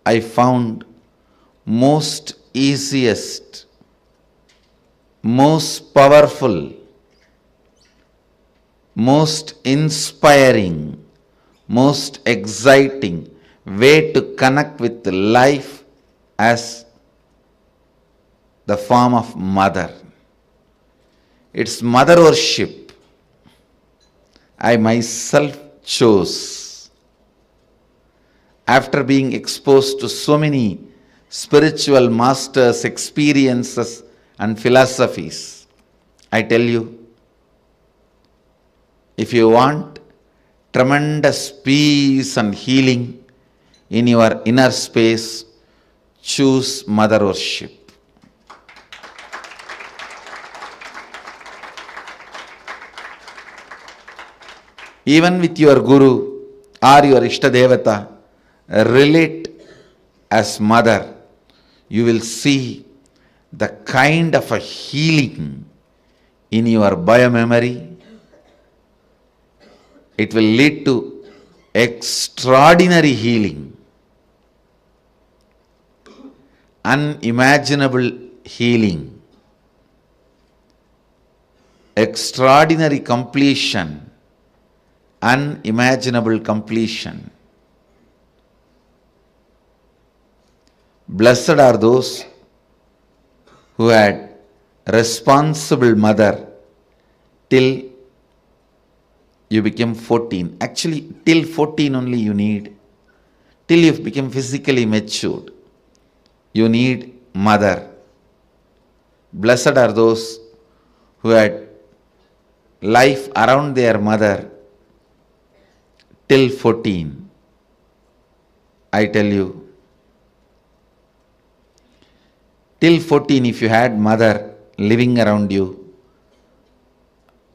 I found most easiest, most powerful, most inspiring, most exciting way to connect with life as the form of mother. It's mother worship. I myself chose. After being exposed to so many spiritual masters, experiences, and philosophies, I tell you, if you want tremendous peace and healing in your inner space, choose mother worship. Even with your guru or your Ishtadevata, relate as mother. You will see the kind of a healing in your biomemory. It will lead to extraordinary healing, unimaginable healing, extraordinary completion, unimaginable completion. Blessed are those who had responsible mother till you became 14. Actually, till 14 only you need. Till you become physically matured, you need mother. Blessed are those who had life around their mother till 14. I tell you, till 14, if you had mother living around you,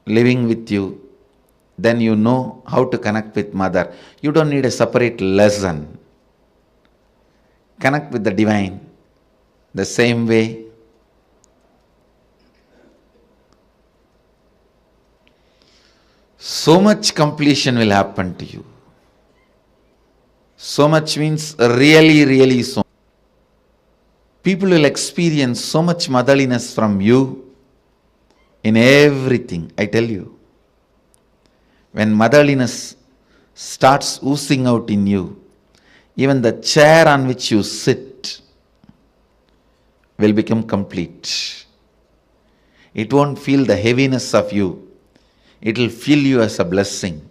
living with you, then you know how to connect with mother. You don't need a separate lesson. Connect with the divine the same way. So much completion will happen to you. So much means really, really so. People will experience so much motherliness from you in everything, I tell you. When motherliness starts oozing out in you, even the chair on which you sit will become complete. It won't feel the heaviness of you. It will feel you as a blessing.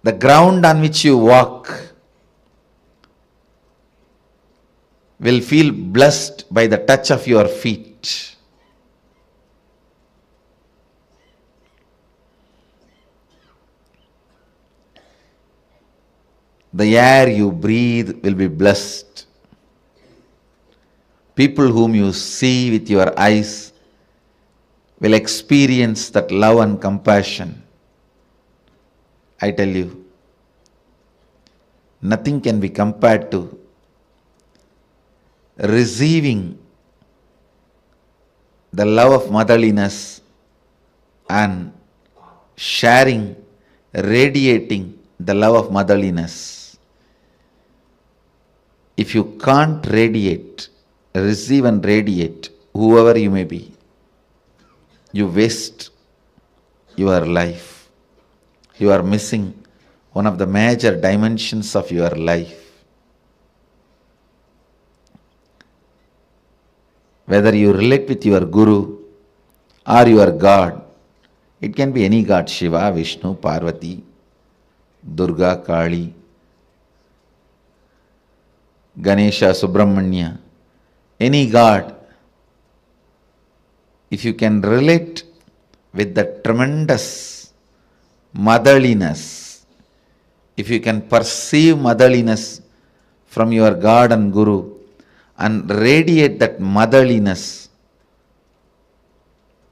The ground on which you walk will feel blessed by the touch of your feet. The air you breathe will be blessed. People whom you see with your eyes will experience that love and compassion. I tell you, nothing can be compared to receiving the love of motherliness and sharing, radiating the love of motherliness. If you can't radiate, receive and radiate, whoever you may be, you waste your life. You are missing one of the major dimensions of your life. Whether you relate with your Guru or your God, it can be any God, Shiva, Vishnu, Parvati, Durga, Kali, Ganesha, Subramanya, any God. If you can relate with the tremendous motherliness, if you can perceive motherliness from your God and Guru and radiate that motherliness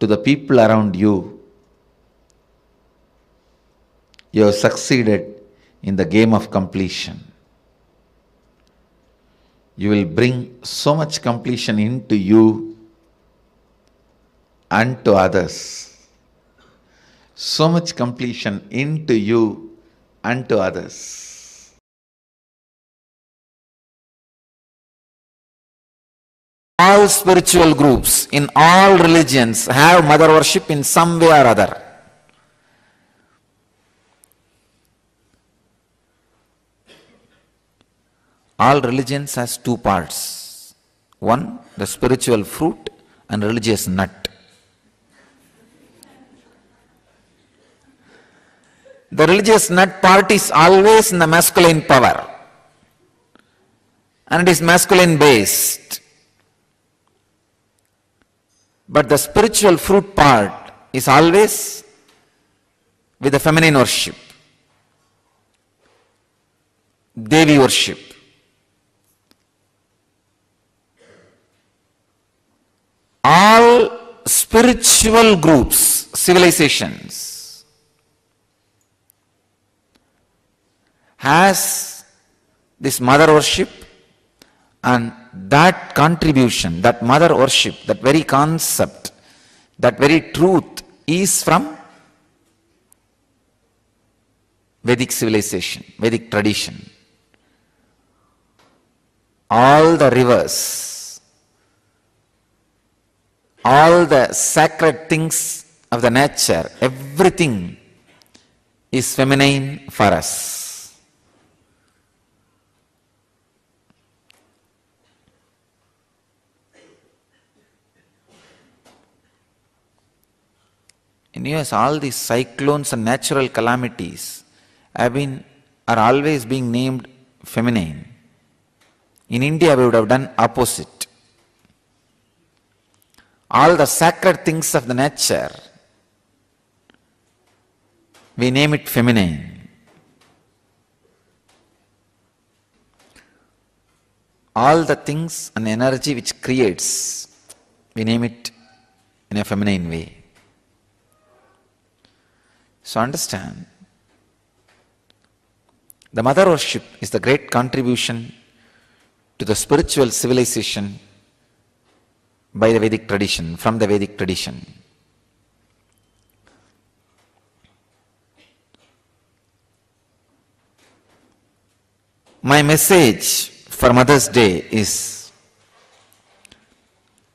to the people around you, you have succeeded in the game of completion. You will bring so much completion into you and to others. So much completion into you and to others. All spiritual groups in all religions have mother worship in some way or other. All religions has two parts. One, the spiritual fruit and religious nut. The religious nut part is always in the masculine power. And it is masculine based. But the spiritual fruit part is always with the feminine worship. Devi worship. All spiritual groups, civilizations, has this mother worship, and that contribution, that mother worship, that very concept, that very truth is from Vedic civilization, Vedic tradition. All the rivers, all the sacred things of the nature, everything is feminine for us. In US, all these cyclones and natural calamities are always being named feminine. In India, we would have done opposite. All the sacred things of the nature, we name it feminine. All the things and energy which creates, we name it in a feminine way. So understand, the mother worship is the great contribution to the spiritual civilization by the Vedic tradition, from the Vedic tradition. My message for Mother's Day is,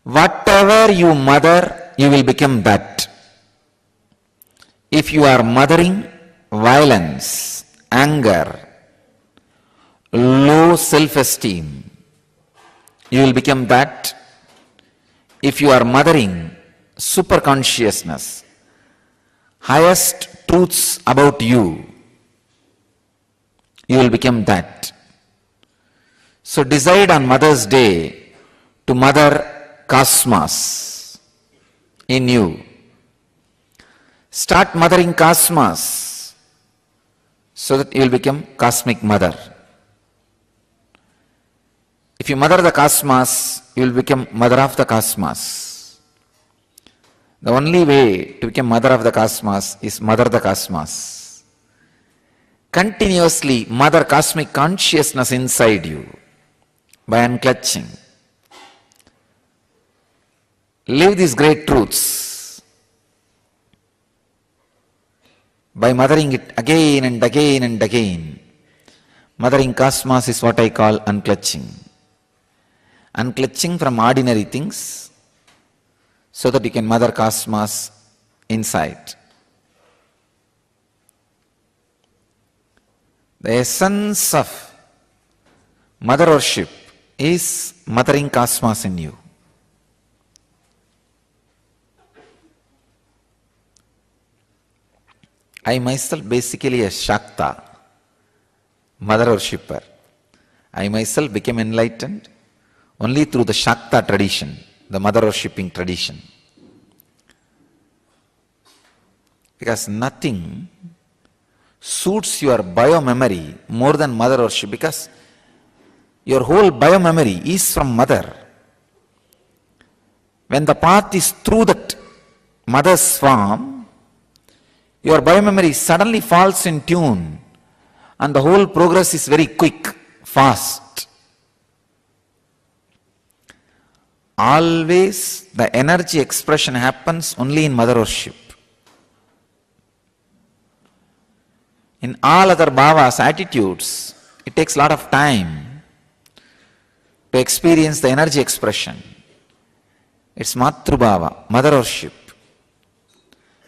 whatever you mother, you will become that. If you are mothering violence, anger, low self-esteem, you will become that. If you are mothering superconsciousness, highest truths about you, you will become that. So decide on Mother's Day to mother cosmos in you. Start mothering cosmos so that you will become cosmic mother. If you mother the cosmos, you will become mother of the cosmos. The only way to become mother of the cosmos is mother the cosmos. Continuously mother cosmic consciousness inside you by unclutching. Live these great truths by mothering it again and again and again. Mothering cosmos is what I call unclutching. Unclutching from ordinary things so that you can mother cosmos inside. The essence of mother worship is mothering cosmos in you. I myself basically a Shakta, mother worshipper. I myself became enlightened only through the Shakta tradition, the mother worshipping tradition. Because nothing suits your bio-memory more than mother worship, because your whole bio-memory is from mother. When the path is through that mother's form, your bio-memory suddenly falls in tune and the whole progress is very quick, fast. Always the energy expression happens only in mother worship. In all other bhavas, attitudes, it takes a lot of time to experience the energy expression. It's Matrubhava, mother worship.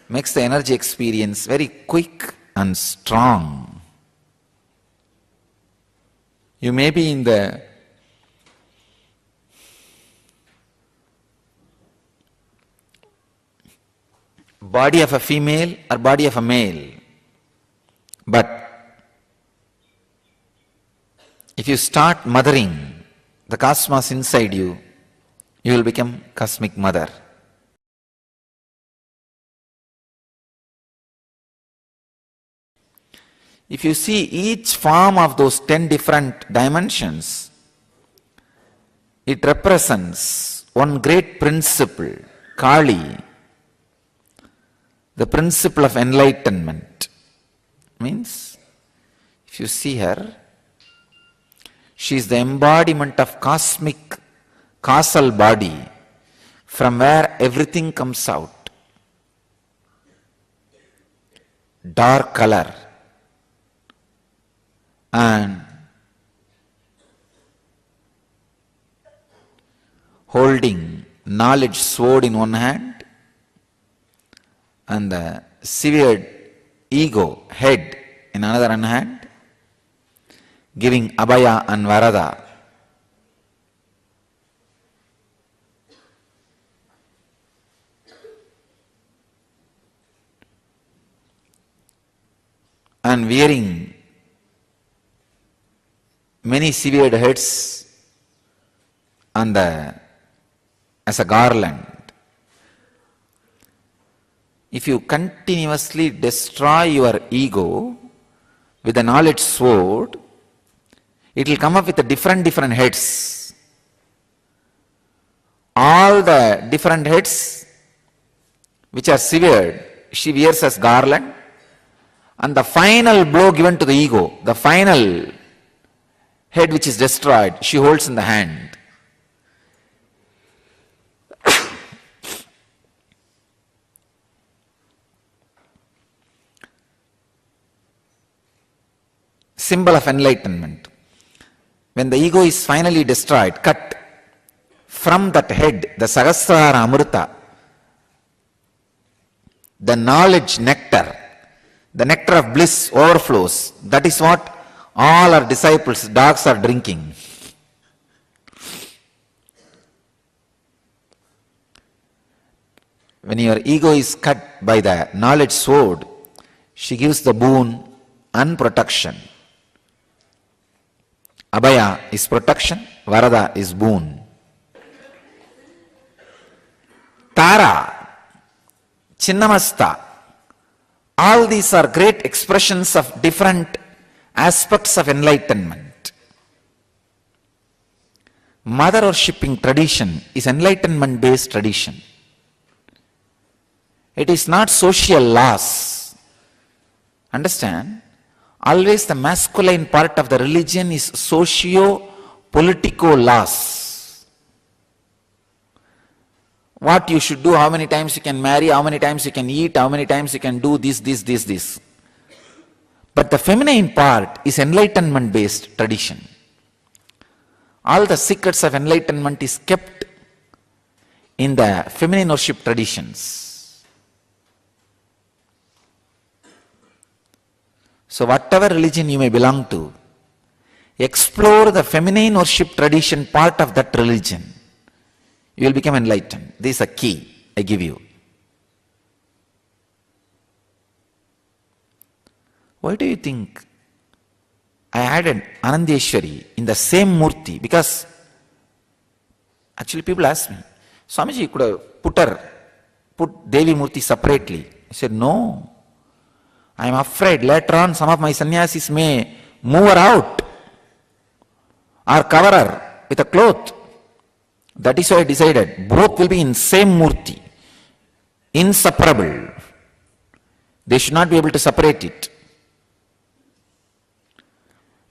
Makes the energy experience very quick and strong. You may be in the body of a female or body of a male, but if you start mothering the cosmos inside you, you will become cosmic mother. If you see each form of those 10 different dimensions, it represents one great principle, Kali, the principle of enlightenment. Means, if you see her, she is the embodiment of cosmic causal body from where everything comes out. Dark color and holding knowledge sword in one hand and the severed ego head in another hand, giving abhaya and varada. And wearing many severed heads on as a garland. If you continuously destroy your ego with the knowledge sword, it will come up with different heads. All the different heads which are severed, she wears as garland, and the final blow given to the ego, the final head which is destroyed, she holds in the hand. Symbol of enlightenment. When the ego is finally destroyed, cut, from that head, the Sahasrara Amrita, the knowledge nectar, the nectar of bliss overflows. That is what all our disciples, dogs, are drinking. When your ego is cut by the knowledge sword, she gives the boon and protection. Abhaya is protection, Varada is boon. Tara, Chinnamasta, all these are great expressions of different aspects of enlightenment. Mother worshipping tradition is enlightenment based tradition. It is not social laws. Understand? Always the masculine part of the religion is socio-political laws. What you should do, how many times you can marry, how many times you can eat, how many times you can do this. But the feminine part is enlightenment based tradition. All the secrets of enlightenment is kept in the feminine worship traditions. So whatever religion you may belong to, explore the feminine worship tradition part of that religion. You will become enlightened. This is a key I give you. Why do you think I added Anandeshwari in the same Murti? Because actually people ask me, Swamiji, you could have put Devi Murti separately. I said, no. I am afraid later on some of my sannyasis may move her out or cover her with a cloth. That is why I decided both will be in same Murti, inseparable. They should not be able to separate it.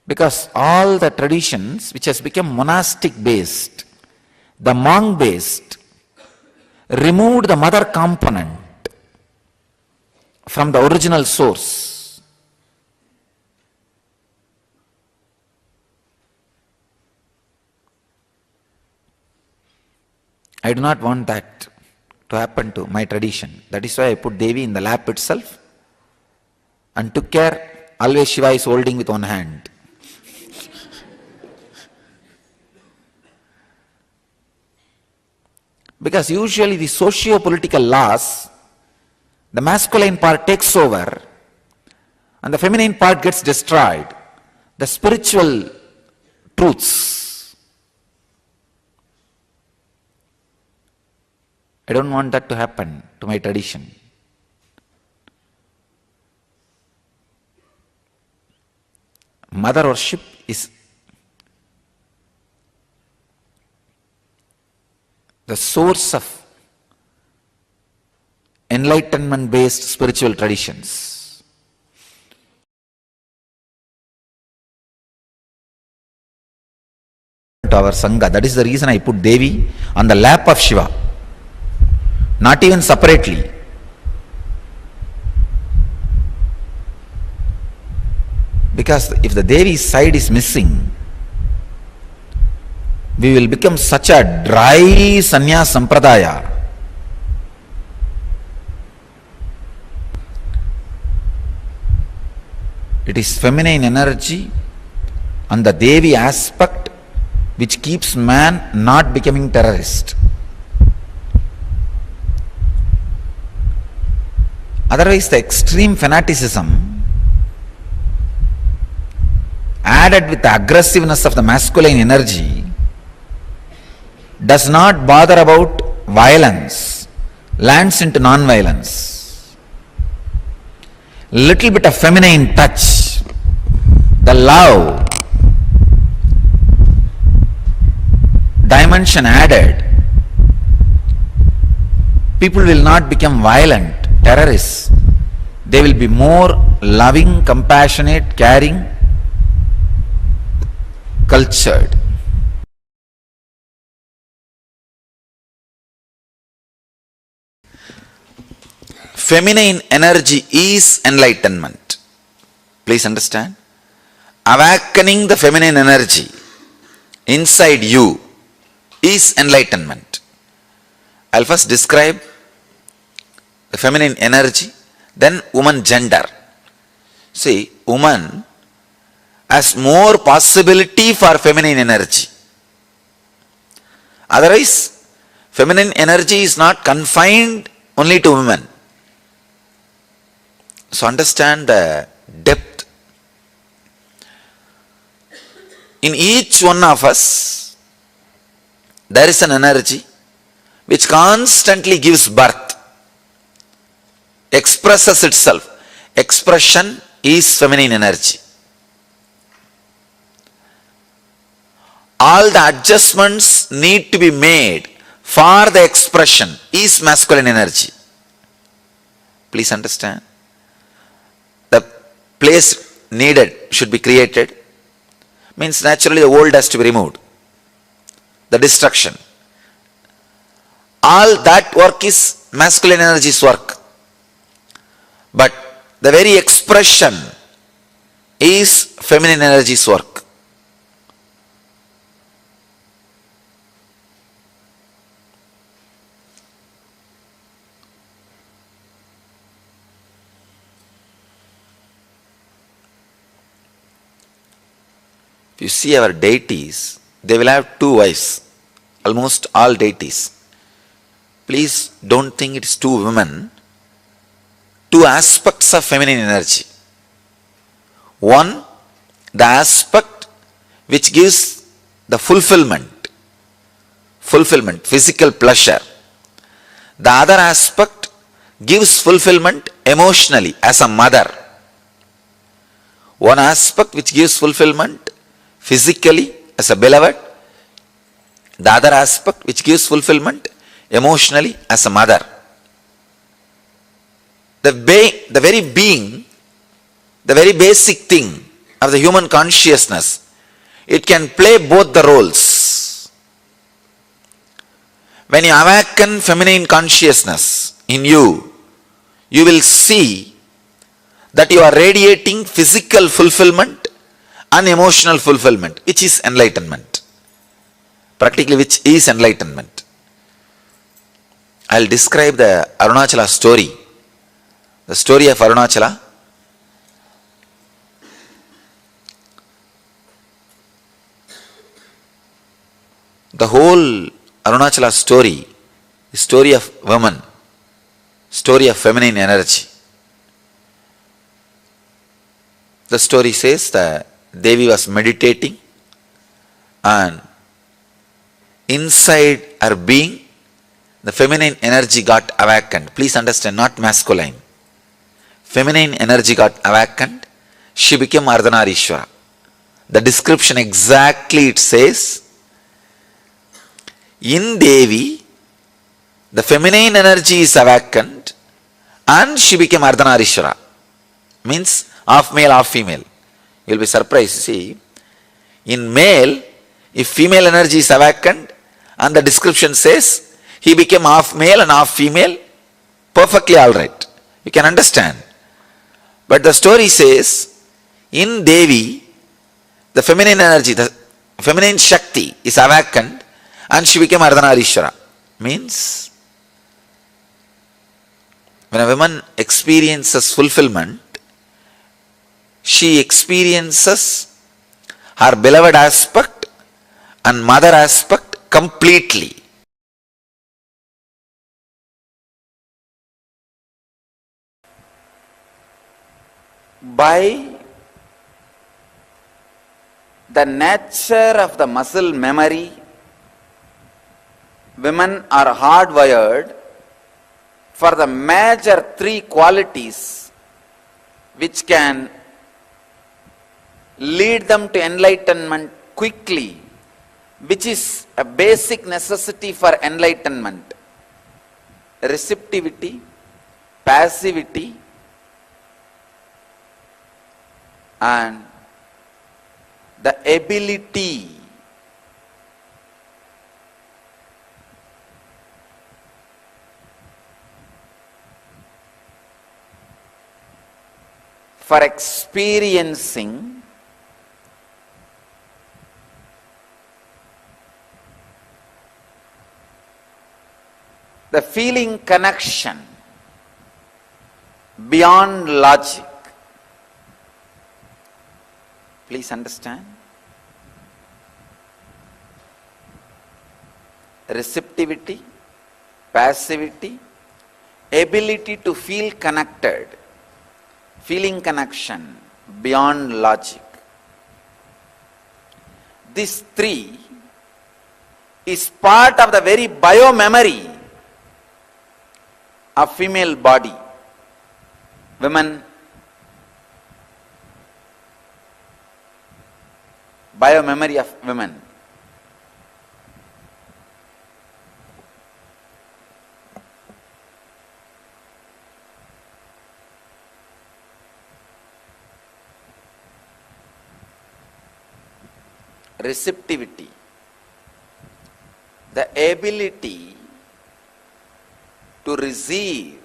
Because all the traditions which has become monastic based, the monk based, removed the mother component from the original source. I do not want that to happen to my tradition. That is why I put Devi in the lap itself and took care. Always Shiva is holding with one hand. Because usually the socio-political laws, the masculine part takes over and the feminine part gets destroyed. The spiritual truths, I don't want that to happen to my tradition. Mother worship is the source of enlightenment-based spiritual traditions. To our Sangha, that is the reason I put Devi on the lap of Shiva, not even separately. Because if the Devi's side is missing, we will become such a dry sannyas sampradaya. It is feminine energy and the Devi aspect which keeps man not becoming terrorist. Otherwise, the extreme fanaticism added with the aggressiveness of the masculine energy does not bother about violence, lands into non-violence. Little bit of feminine touch, the love dimension added, people will not become violent, terrorists. They will be more loving, compassionate, caring, cultured. Feminine energy is enlightenment. Please understand. Awakening the feminine energy inside you is enlightenment. I'll first describe the feminine energy, then woman gender. See, woman has more possibility for feminine energy. Otherwise, feminine energy is not confined only to women. So understand the depth. In each one of us, there is an energy which constantly gives birth, expresses itself. Expression is feminine energy. All the adjustments need to be made for the expression is masculine energy. Please understand. The place needed should be created. Means naturally the old has to be removed. The destruction. All that work is masculine energy's work. But the very expression is feminine energy's work. If you see our deities, they will have two wives. Almost all deities. Please don't think it's two women. Two aspects of feminine energy. One, the aspect which gives the fulfillment, physical pleasure. The other aspect gives fulfillment emotionally as a mother. One aspect which gives fulfillment physically as a beloved. The other aspect which gives fulfillment emotionally as a mother. The very being, the very basic thing of the human consciousness, it can play both the roles. When you awaken feminine consciousness in you, you will see that you are radiating physical fulfillment and emotional fulfillment, which is enlightenment. Practically, which is enlightenment. I'll describe the Arunachala story. The story of Arunachala. The whole Arunachala story is story of women, story of feminine energy. The story says that Devi was meditating and inside her being, the feminine energy got awakened. Please understand, not masculine. Feminine energy got awakened. She became Ardhanarishwara. The description exactly it says, in Devi, the feminine energy is awakened and she became Ardhanarishwara. Means half male, half female. You will be surprised. See, in male, if female energy is awakened and the description says he became half male and half female, perfectly alright. You can understand. But the story says, in Devi, the feminine energy, the feminine Shakti is awakened and she became Ardhanarishwara. Means, when a woman experiences fulfillment, she experiences her beloved aspect and mother aspect completely. By the nature of the muscle memory, women are hardwired for the major three qualities which can lead them to enlightenment quickly, which is a basic necessity for enlightenment: receptivity, passivity, and the ability for experiencing the feeling connection beyond logic. Please understand. Receptivity, passivity, ability to feel connected, feeling connection beyond logic. This three is part of the very biomemory of female body. Women, biomemory of women. Receptivity, the ability to receive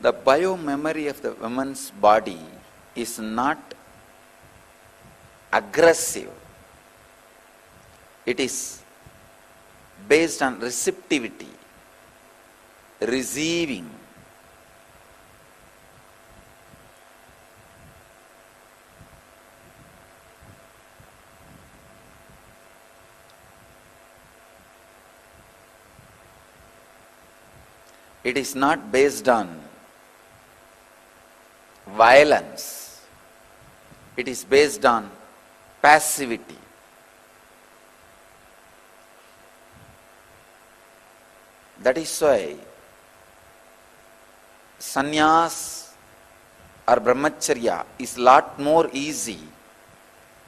the biomemory of the woman's body is not aggressive. It is based on receptivity, receiving. It is not based on violence. It is based on passivity. That is why sannyas or brahmacharya is lot more easy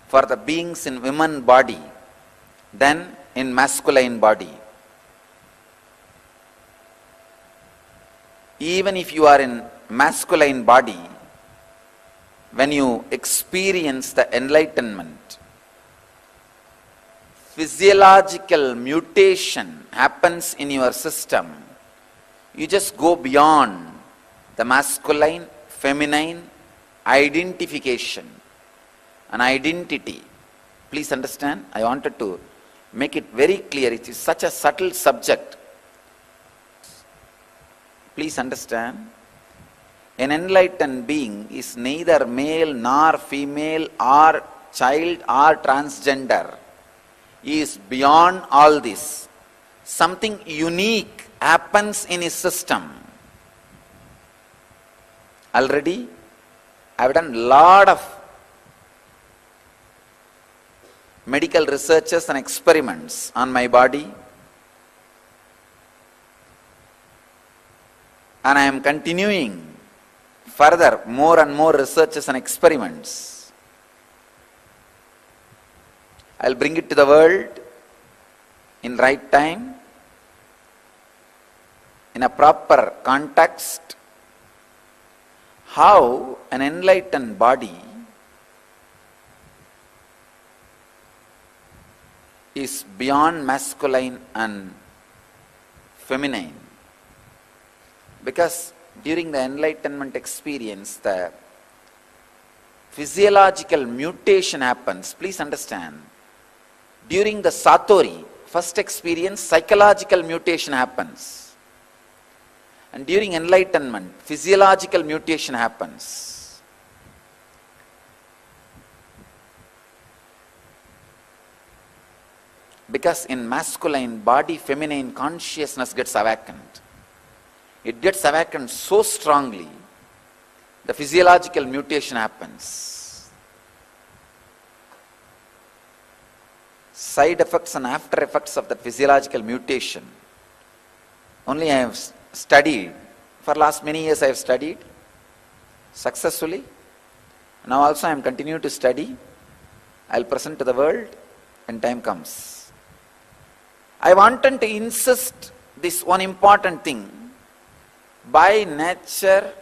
for the beings in women body than in masculine body. Even if you are in masculine body, when you experience the enlightenment, physiological mutation happens in your system. You just go beyond the masculine, feminine, identification, an identity. Please understand, I wanted to make it very clear. It is such a subtle subject. Please understand, an enlightened being is neither male nor female or child or transgender. He is beyond all this. Something unique happens in his system. Already, I have done a lot of medical researches and experiments on my body, and I am continuing further more and more researches and experiments. I will bring it to the world in right time, in a proper context, how an enlightened body is beyond masculine and feminine. Because during the enlightenment experience, the physiological mutation happens. Please understand, during the Satori, first experience, psychological mutation happens. And during enlightenment, physiological mutation happens. Because in masculine body, feminine consciousness gets awakened. It gets awakened so strongly, the physiological mutation happens. Side effects and after effects of the physiological mutation, only I have studied. For last many years I have studied successfully. Now also I am continuing to study. I will present to the world when time comes. I wanted to insist this one important thing. By nature,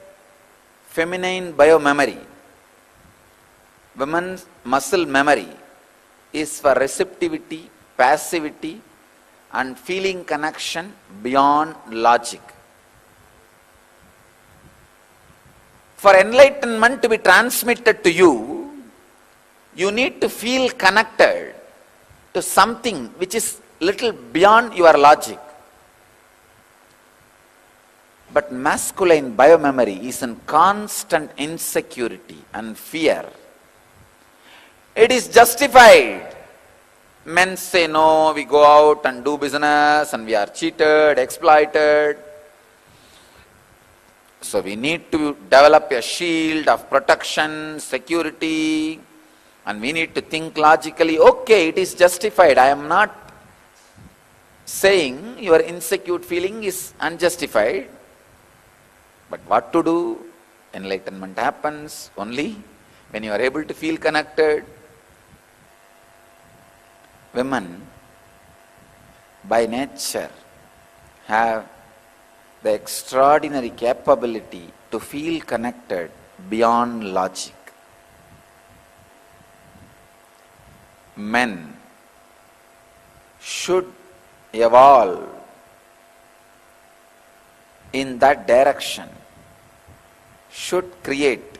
feminine biomemory, women's muscle memory is for receptivity, passivity and feeling connection beyond logic. For enlightenment to be transmitted to you, you need to feel connected to something which is little beyond your logic. But masculine biomemory is in constant insecurity and fear. It is justified. Men say no, we go out and do business and we are cheated, exploited. So we need to develop a shield of protection, security, and we need to think logically. Okay, it is justified. I am not saying your insecure feeling is unjustified. But what to do? Enlightenment happens only when you are able to feel connected. Women, by nature, have the extraordinary capability to feel connected beyond logic. Men should evolve in that direction, should create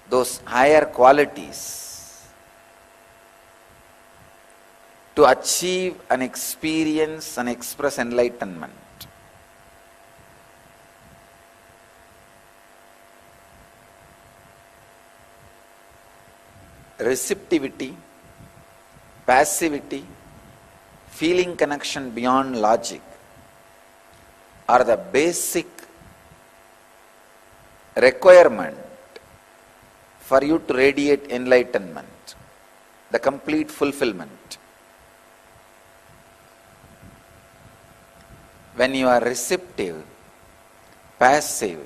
those higher qualities to achieve and experience and express enlightenment. Receptivity, passivity, feeling connection beyond logic are the basic requirement for you to radiate enlightenment, the complete fulfillment. When you are receptive, passive,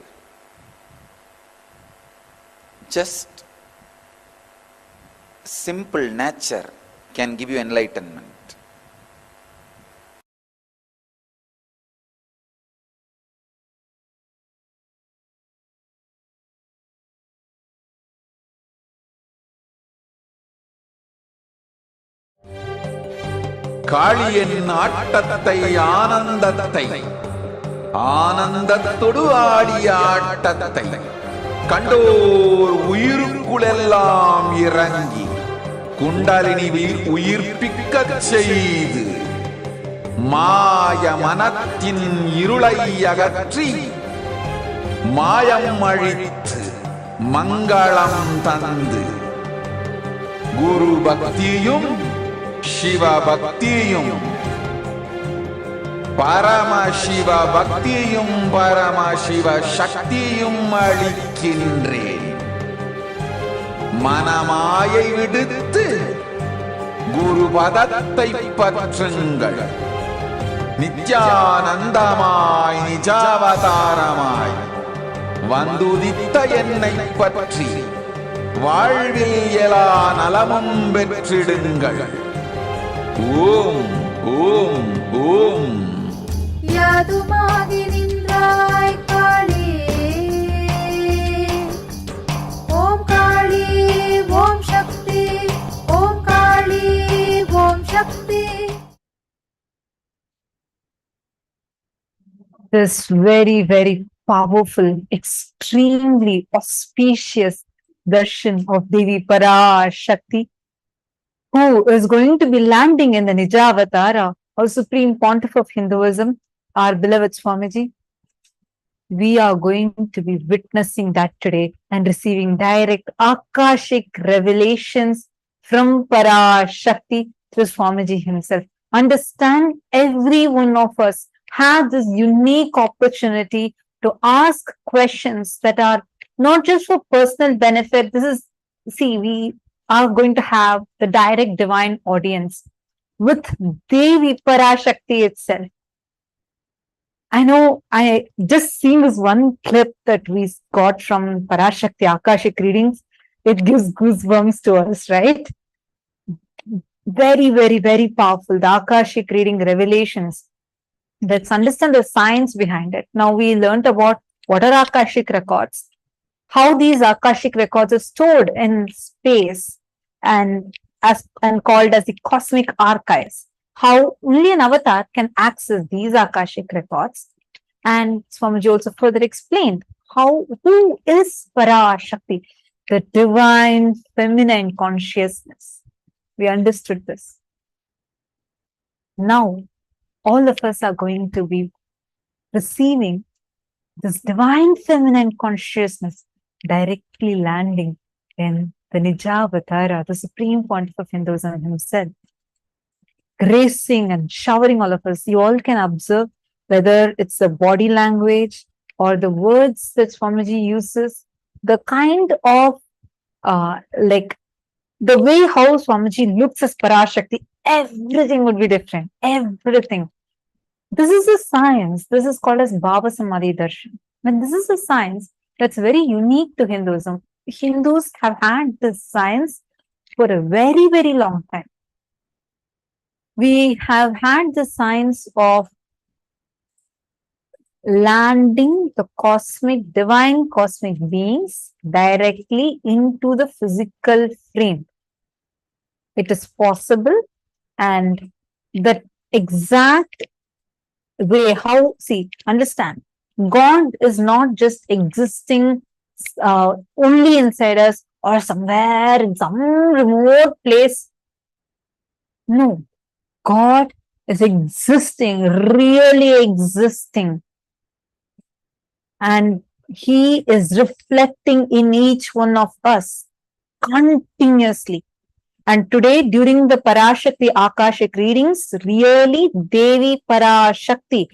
just simple nature can give you enlightenment. காளியின் ஆட்டத்தை ஆனந்தத்தை ஆனந்தத்தொடு ஆடிய ஆட்டத்தை கண்டோர் உயிருக்குளெல்லாம் இறங்கி குண்டலினி உயிர்ப்பிக்கச் செய்து மாய மனத்தின் இருளை அகற்றி மாயம் அழித்து மங்களம் தந்து குரு பக்தியும் சிவ பக்தியும் பரமசிவ பக்தியும் பரமசிவ சக்தியும் அளிக்கின்றேன். மனமாயை விடுத்து குரு பதத்தை பற்றுங்கள். நித்யானந்தமாய் நிஜாவதாரமாய் வந்துதித்த என்னை பற்றி வாழ்வில் எல்லா நலமும் பெற்றிடுங்கள். ஓம் ஓம் ஓம். யாதுமாகி நின்றாய் காளி, ஓம் காளி ஓம் சக்தி, ஓம் காளி ஓம் சக்தி. This very powerful, extremely auspicious darshan of Devi Parashakti, who is going to be landing in the Nijavatara, our Supreme Pontiff of Hinduism, our beloved Swamiji. We are going to be witnessing that today and receiving direct Akashic revelations from Parashakti through Swamiji himself. Understand, every one of us has this unique opportunity to ask questions that are not just for personal benefit. This is, see, we are going to have the direct divine audience with Devi Parashakti itself. I know, I just seen this one clip that we got from Parashakthi Akashic Readings. It gives goosebumps to us, right? Very powerful. The Akashic reading revelations. Let's understand the science behind it. Now we learned about what are Akashic records, how these Akashic records are stored in space and called as the cosmic archives. How only an avatar can access these Akashic records. And Swamiji also further explained who is Parashakti, the divine feminine consciousness. We understood this. Now, all of us are going to be receiving this divine feminine consciousness directly landing in the Nijavatara, the Supreme Pontiff of Hinduism himself, gracing and showering all of us. You all can observe whether it's the body language or the words that Swamiji uses, the kind of like the way how Swamiji looks as Parashakti, everything would be different. Everything. This is a science. This is called as Bhava Samadhi Darshan. And this is a science that's very unique to Hinduism. Hindus have had this science for a very long time. We have had the science of landing the divine cosmic beings directly into the physical frame. It is possible, and the exact way how, see, understand, God is not just existing only inside us or somewhere in some remote place. No, God is existing, really existing. And He is reflecting in each one of us continuously. And today, during the Parashakti Akashic readings, really Devi Parashakti,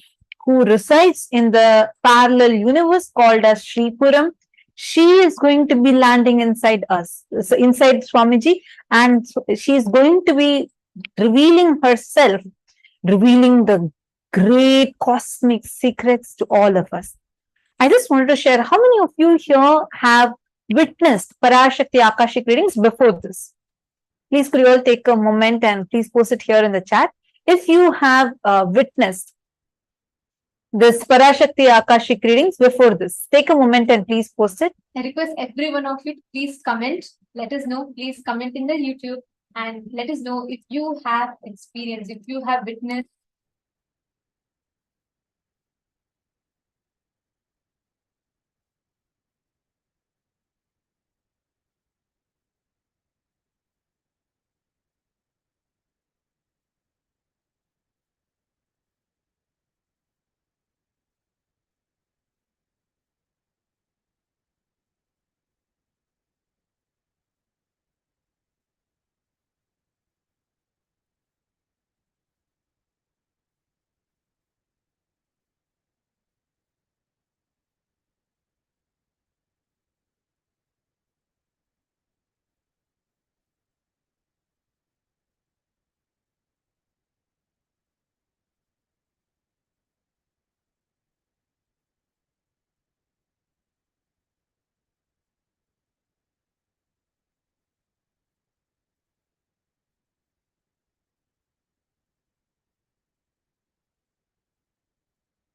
who resides in the parallel universe called as Sripuram, she is going to be landing inside us, inside Swamiji, and she is going to be revealing herself, revealing the great cosmic secrets to all of us. I just wanted to share, how many of you here have witnessed Parashakti Akashic readings before this? Please could you all take a moment and please post it here in the chat. If you have witnessed this Parashakti Akashic readings before this, take a moment and please post it. I request every one of you to please comment. Let us know. Please comment in the YouTube and let us know if you have experience, if you have witnessed.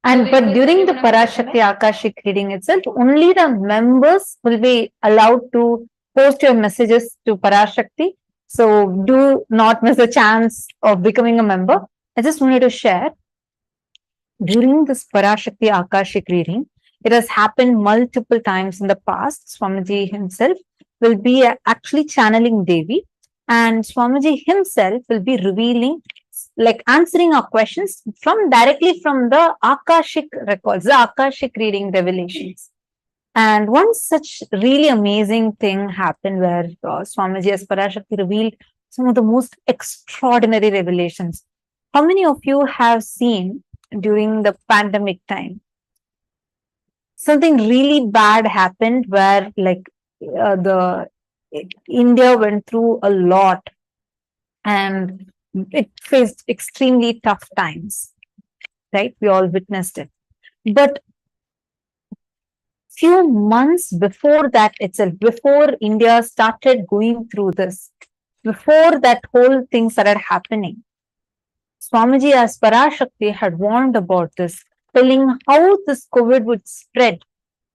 And but during the Parashakti Akashic reading itself, only the members will be allowed to post your messages to Parashakti. So do not miss a chance of becoming a member. I just wanted to share during this Parashakti Akashic reading, it has happened multiple times in the past. Swamiji himself will be actually channeling Devi, and Swamiji himself will be revealing, like answering our questions from directly from the Akashic records, the Akashic reading revelations. And one such really amazing thing happened where Swamiji as Parashakti revealed some of the most extraordinary revelations. How many of you have seen during the pandemic time something really bad happened where the India went through a lot and it faced extremely tough times, right? We all witnessed it. But few months before that itself, before India started going through this, before that whole thing started happening, Swamiji as Parashakti had warned about this, telling how this COVID would spread.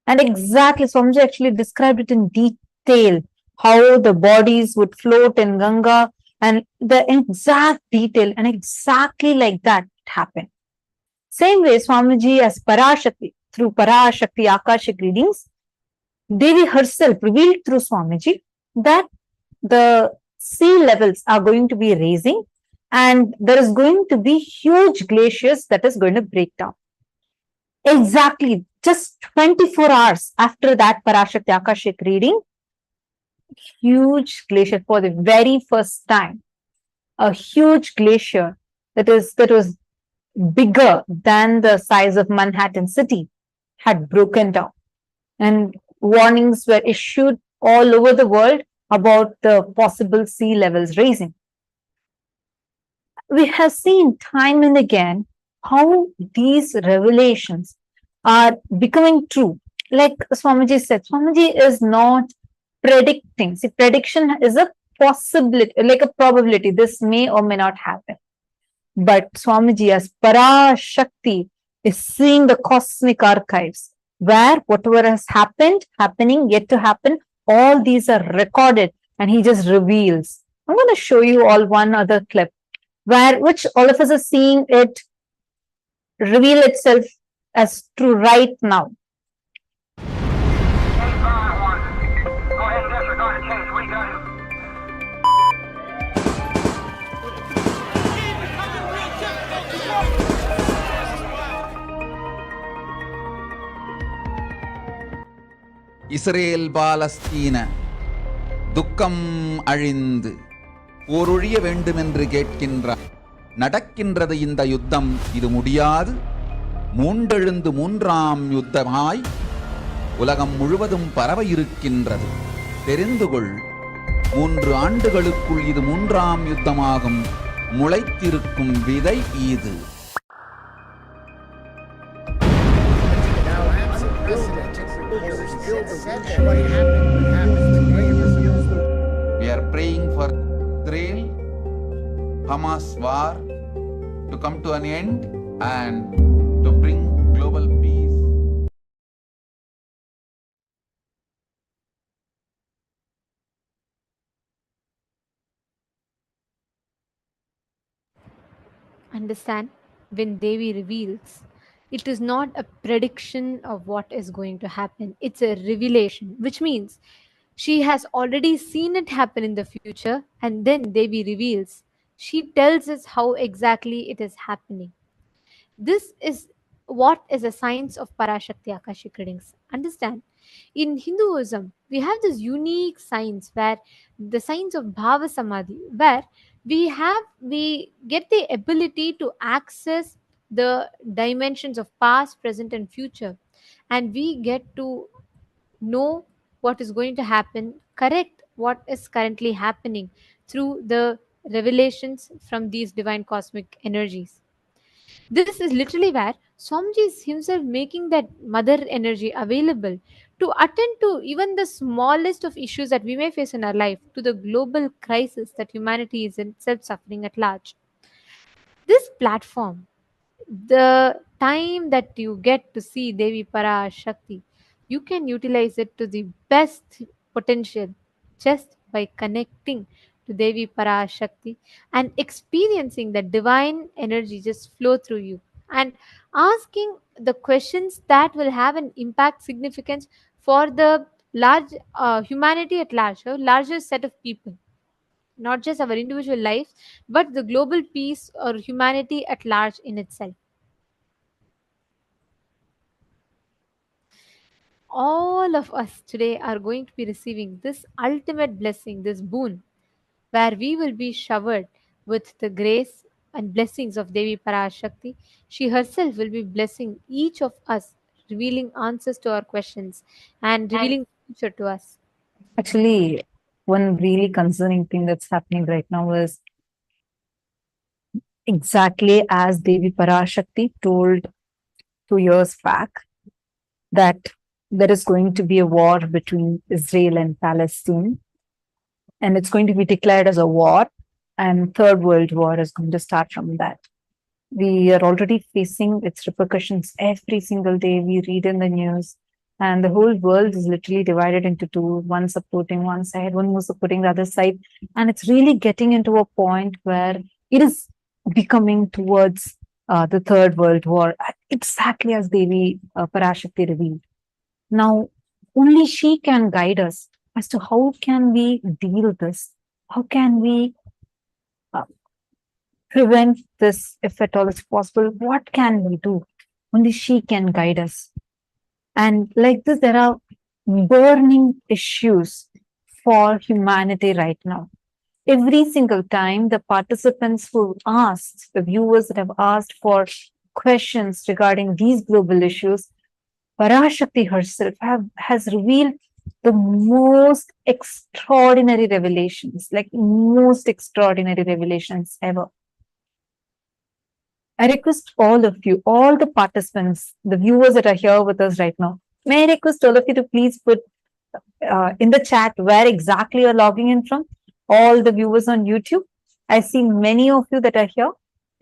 And exactly, Swamiji actually described it in detail, how the bodies would float in Ganga and the exact detail, and exactly like that happened. Same way, Swamiji as Parashakti, through Parashakti Akashic Readings, Devi herself revealed through Swamiji that the sea levels are going to be raising and there is going to be huge glaciers that is going to break down. Exactly, just 24 hours after that Parashakti Akashic reading, huge glacier for the very first time, a huge glacier that was bigger than the size of Manhattan city had broken down. And warnings were issued all over the world about the possible sea levels rising. We have seen time and again how these revelations are becoming true. Like Swamiji said, Swamiji is not predicting. See, prediction is a possibility, like a probability. This may or may not happen. But Swamiji as Parashakti is seeing the cosmic archives where whatever has happened, happening, yet to happen, all these are recorded and he just reveals. I'm going to show you all one other clip which all of us are seeing it reveal itself as true right now. Israel பாலஸ்தீன துக்கம் அழிந்து போரொழிய வேண்டுமென்று கேட்கின்றார். நடக்கின்றது இந்த யுத்தம், இது முடியாது. மூண்டெழுந்து மூன்றாம் யுத்தமாய் உலகம் முழுவதும் பரவ இருக்கின்றது. தெரிந்து கொள், 3 ஆண்டுகளுக்குள் இது 3ஆம் யுத்தமாகும். முளைத்திருக்கும் விதை இது. We are praying for Israel, Hamas war to come to an end and to bring global peace. Understand, when Devi reveals, it is not a prediction of what is going to happen. It's a revelation, which means she has already seen it happen in the future, and then Devi reveals. She tells us how exactly it is happening. This is what is a science of Parashakti Akashic Readings. Understand? In Hinduism, we have this unique science where the science of Bhava Samadhi, where we get the ability to access the dimensions of past, present, and future, and we get to know what is going to happen, correct what is currently happening through the revelations from these divine cosmic energies. This is literally where Swamiji is himself making that mother energy available to attend to even the smallest of issues that we may face in our life, to the global crisis that humanity is itself suffering at large. This platform the time that you get to see Devi Parashakti, you can utilize it to the best potential just by connecting to Devi Parashakti and experiencing the divine energy just flow through you and asking the questions that will have an impact significance for the large humanity at large, a larger set of people, not just our individual lives, but the global peace or humanity at large in itself. All of us today are going to be receiving this ultimate blessing, this boon, where we will be showered with the grace and blessings of Devi Parashakti. She herself will be blessing each of us, revealing answers to our questions and revealing the future to us. Actually, one really concerning thing that's happening right now is exactly as Devi Parashakti told 2 years back that there is going to be a war between Israel and Palestine, and it's going to be declared as a war, and Third World War is going to start from that. We are already facing its repercussions every single day. We read in the news, and the whole world is literally divided into two, one supporting one side, one more supporting the other side. And it's really getting into a point where it is becoming towards the Third World War, exactly as Devi Parashakti revealed. Now, only she can guide us as to how can we deal with this? How can we uh, prevent this if at all is possible? What can we do? Only she can guide us. And like this, there are burning issues for humanity right now. Every single time the participants who asked, the viewers that have asked for questions regarding these global issues, Parashakti herself has revealed the most extraordinary revelations, like most extraordinary revelations ever. I request all of you, all the participants, the viewers that are here with us right now, may I request all of you to please put in the chat where exactly you're logging in from, all the viewers on YouTube. I see many of you that are here.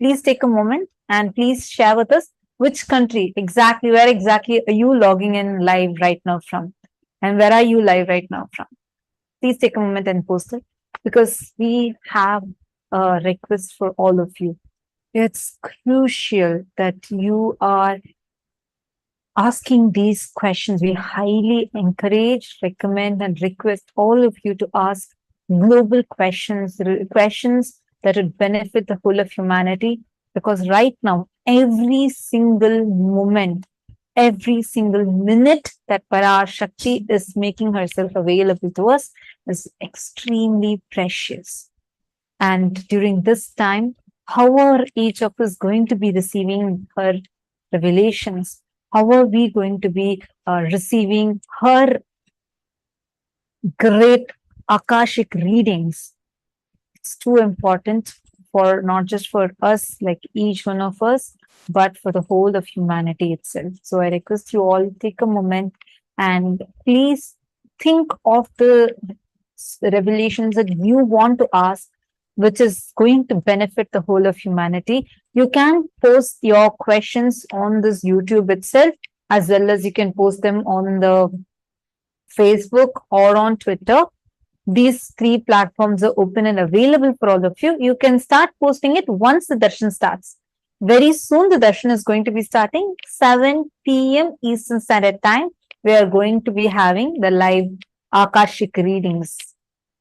Please take a moment and please share with us which country exactly, where exactly are you logging in live right now from? And where are you live right now from? Please take a moment and post it because we have a request for all of you. It's crucial that you are asking these questions. We highly encourage, recommend, and request all of you to ask global questions, questions that would benefit the whole of humanity. Because right now, every single moment, every single minute that Parashakti is making herself available to us is extremely precious. And during this time, how are each of us going to be receiving her revelations? How are we going to be receiving her great Akashic readings? It's too important for not just for us, like each one of us, but for the whole of humanity itself. So I request you all take a moment and please think of the revelations that you want to ask, which is going to benefit the whole of humanity. You can post your questions on this YouTube itself, as well as you can post them on the Facebook or on Twitter. These three platforms are open and available for all of you. You can start posting it once the darshan starts. Very soon, the darshan is going to be starting 7 p.m. Eastern Standard Time. We are going to be having the live Akashic readings.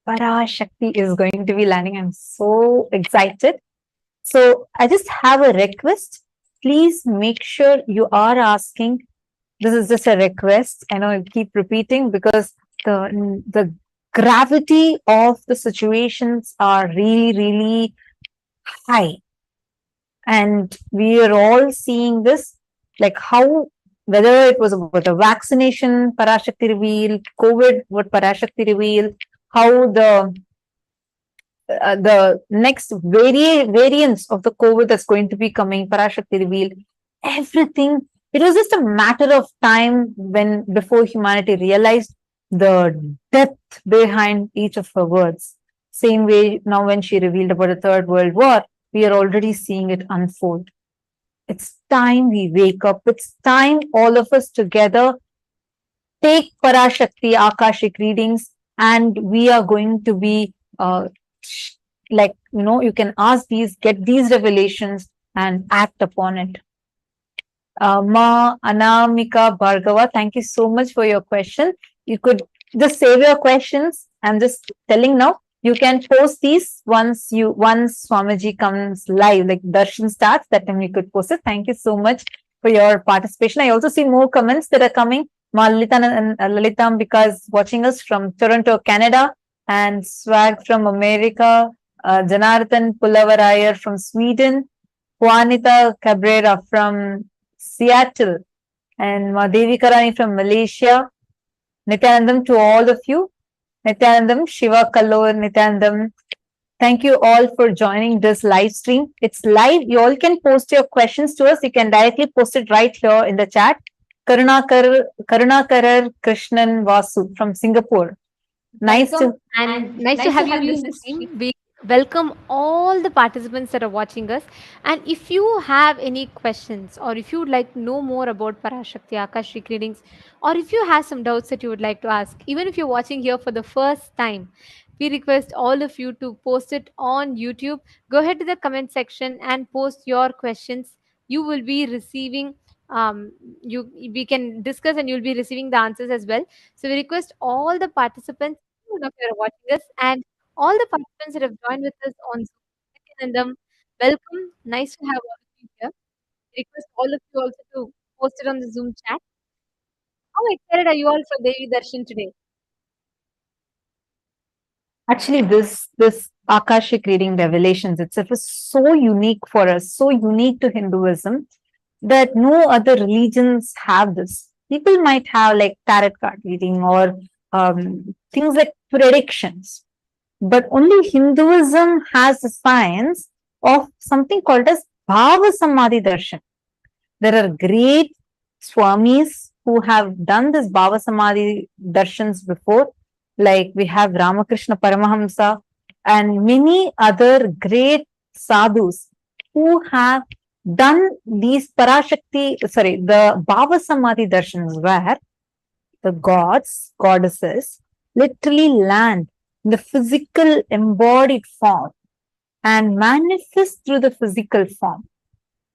Parashakti is going to be landing. I'm so excited. So I just have a request. Please make sure you are asking. This is just a request. I know I keep repeating because the gravity of the situations are really, really high. And we are all seeing this, like how, whether it was about the vaccination, Parashakti revealed, COVID, what Parashakti revealed, how the next variants of the COVID that's going to be coming, Parashakti revealed, everything. It was just a matter of time when before humanity realized the depth behind each of her words. Same way now when she revealed about the Third World War, we are already seeing it unfold. It's time we wake up. It's time all of us together take Parashakti Akashic Readings, and we are going to be like, you can ask these, get these revelations and act upon it. Ma Anamika Bhargava, thank you so much for your question. You could just save your questions. I'm just telling now. You can post these once Swamiji comes live, like darshan starts, that time you could post it. Thank you so much for your participation. I also see more comments that are coming. Ma Lalitam and Lalitam, because watching us from Toronto, Canada, and Swag from America, Janardhan Pulavarayar from Sweden, Juanita Cabrera from Seattle, and Devi Karani from Malaysia. Nithyanandam to all of you. Nithyanandam, Shiva Kalor, Nithyanandam. Thank you all for joining this live stream. It's live. You all can post your questions to us. You can directly post it right here in the chat. Karunakarar Krishnan Vasu from Singapore. Nice to have you in this stream. We welcome all the participants that are watching us. And if you have any questions, or if you would like to know more about Parashakti Akashic Readings, or if you have some doubts that you would like to ask, even if you're watching here for the first time, we request all of you to post it on YouTube. Go ahead to the comment section and post your questions. You will be receiving we can discuss, and you'll be receiving the answers as well. So we request all the participants who are watching us, and all the participants that have joined with us on Zoom. And welcome. Nice to have all of you here. We request all of you also to post it on the Zoom chat. How excited are you all for Devi Darshan today? Actually, this Akashic reading revelations itself is so unique for us, so unique to Hinduism, that no other religions have this. People might have like tarot card reading or things like predictions, but only Hinduism has the science of something called as Bhava Samadhi Darshan. There are great Swamis who have done this Bhava Samadhi Darshans before, like we have Ramakrishna Paramahamsa and many other great sadhus who have done these the Bhava Samadhi Darshans, where the gods, goddesses literally land in the physical embodied form and manifest through the physical form.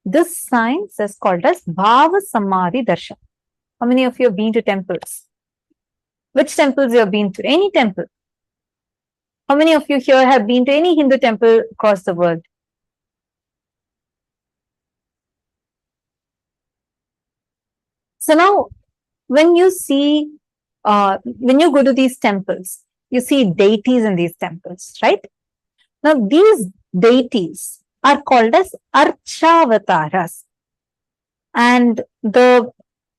This science is called as Bhava Samadhi Darshan. How many of you have been to temples? Which temples you have been to? Any temple? How many of you here have been to any Hindu temple across the world? So now, when you go to these temples, you see deities in these temples, right? Now, these deities are called as Archavataras. And the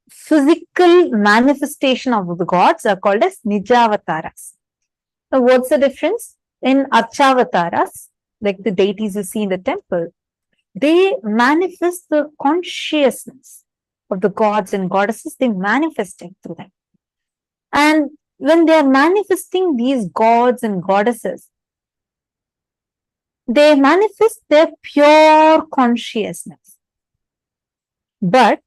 physical manifestation of the gods are called as Nijavataras. Now, what's the difference? In Archavataras, like the deities you see in the temple, they manifest the consciousness of the gods and goddesses. They manifest it through them. And when they are manifesting these gods and goddesses, they manifest their pure consciousness. But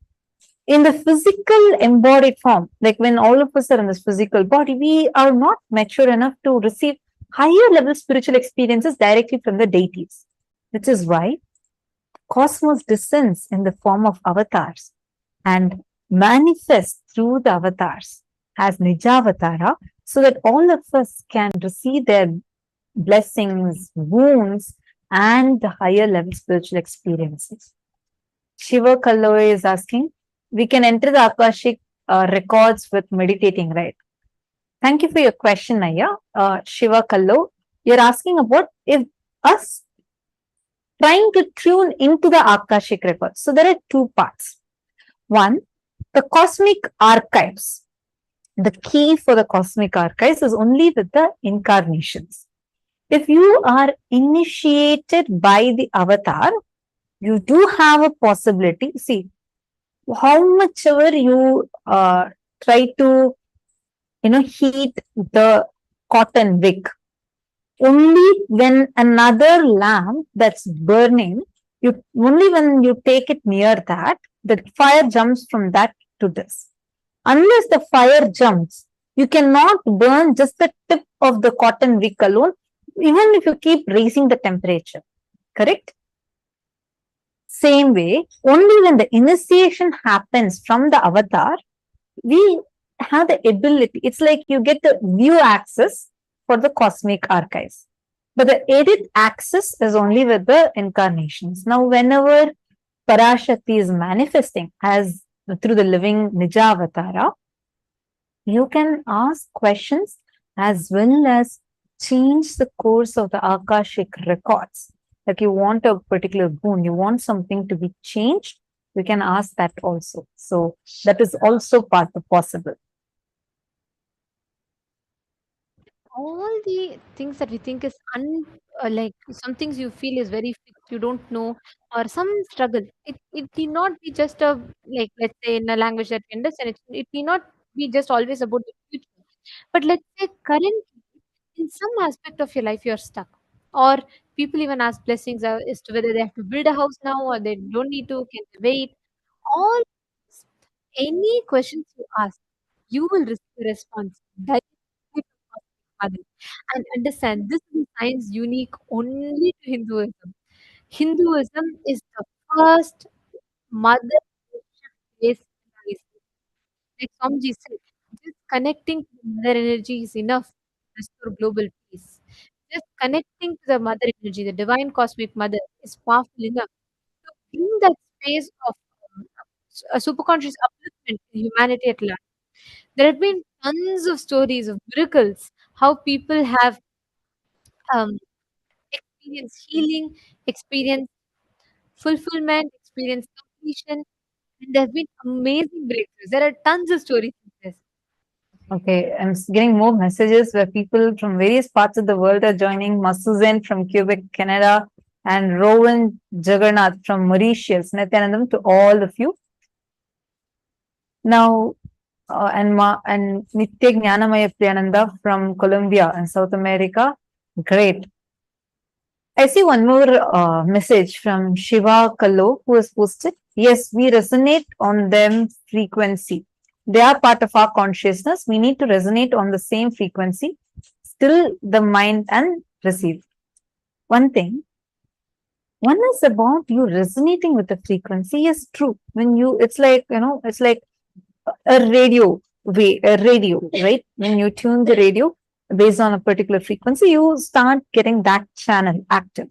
in the physical embodied form, like when all of us are in this physical body, we are not mature enough to receive higher level spiritual experiences directly from the deities, which is why cosmos descends in the form of avatars and manifests through the avatars as Nijavatara, so that all of us can receive their blessings, wounds, and the higher level spiritual experiences. Shiva Kalloy is asking, we can enter the Akashic records with meditating, right? Thank you for your question, Naya. Shiva Kallo, you're asking about if us trying to tune into the Akashic records. So there are two parts. One, the cosmic archives. The key for the cosmic archives is only with the incarnations. If you are initiated by the avatar, you do have a possibility. See, how much ever you try to, heat the cotton wick, only when another lamp that's burning, Only when you take it near that, the fire jumps from that to this. Unless the fire jumps, you cannot burn just the tip of the cotton wick alone, even if you keep raising the temperature. Correct? Same way, only when the initiation happens from the avatar, we have the ability. It's like you get the view access for the cosmic archives. But the edit access is only with the incarnations. Now, whenever Parashakti is manifesting as through the living Nija Avatara, you can ask questions as well as change the course of the Akashic records. Like you want a particular boon, you want something to be changed, we can ask that also. So that is also possible. All the things that we think is like some things you feel is very fixed, you don't know, or some struggle. It need not be just a, like, let's say in a language that we understand. It need not be just always about the future. But let's say currently, in some aspect of your life, you're stuck. Or people even ask blessings as to whether they have to build a house now or they don't need to, can they wait? All any questions you ask, you will receive a response directly from Mother. And understand, this is a science unique only to Hinduism. Hinduism is the first mother based civilization. Like Swamiji said, just connecting to the mother energy is enough to restore global peace. Just connecting to the mother energy, the divine cosmic mother, is powerful enough to bring that space of a superconscious upliftment in humanity at large. There have been tons of stories of miracles, how people have um, experienced healing, experienced fulfillment, experienced completion, and there have been amazing breakthroughs. There are tons of stories like this. Okay, I'm getting more messages where people from various parts of the world are joining. Masuzen from Quebec, Canada, and Rowan Jagannath from Mauritius. Nithyanandam to all of you. Now, and Nitya Jnanamaya Priyananda from Colombia and South America. Great. I see one more message from Shiva Kallo who has posted. Yes, we resonate on them frequency. They are part of our consciousness. We need to resonate on the same frequency, still the mind and receive. One thing, one is about you resonating with the frequency. Yes, true. When you, it's like, it's like a radio right? When you tune the radio based on a particular frequency, you start getting that channel active.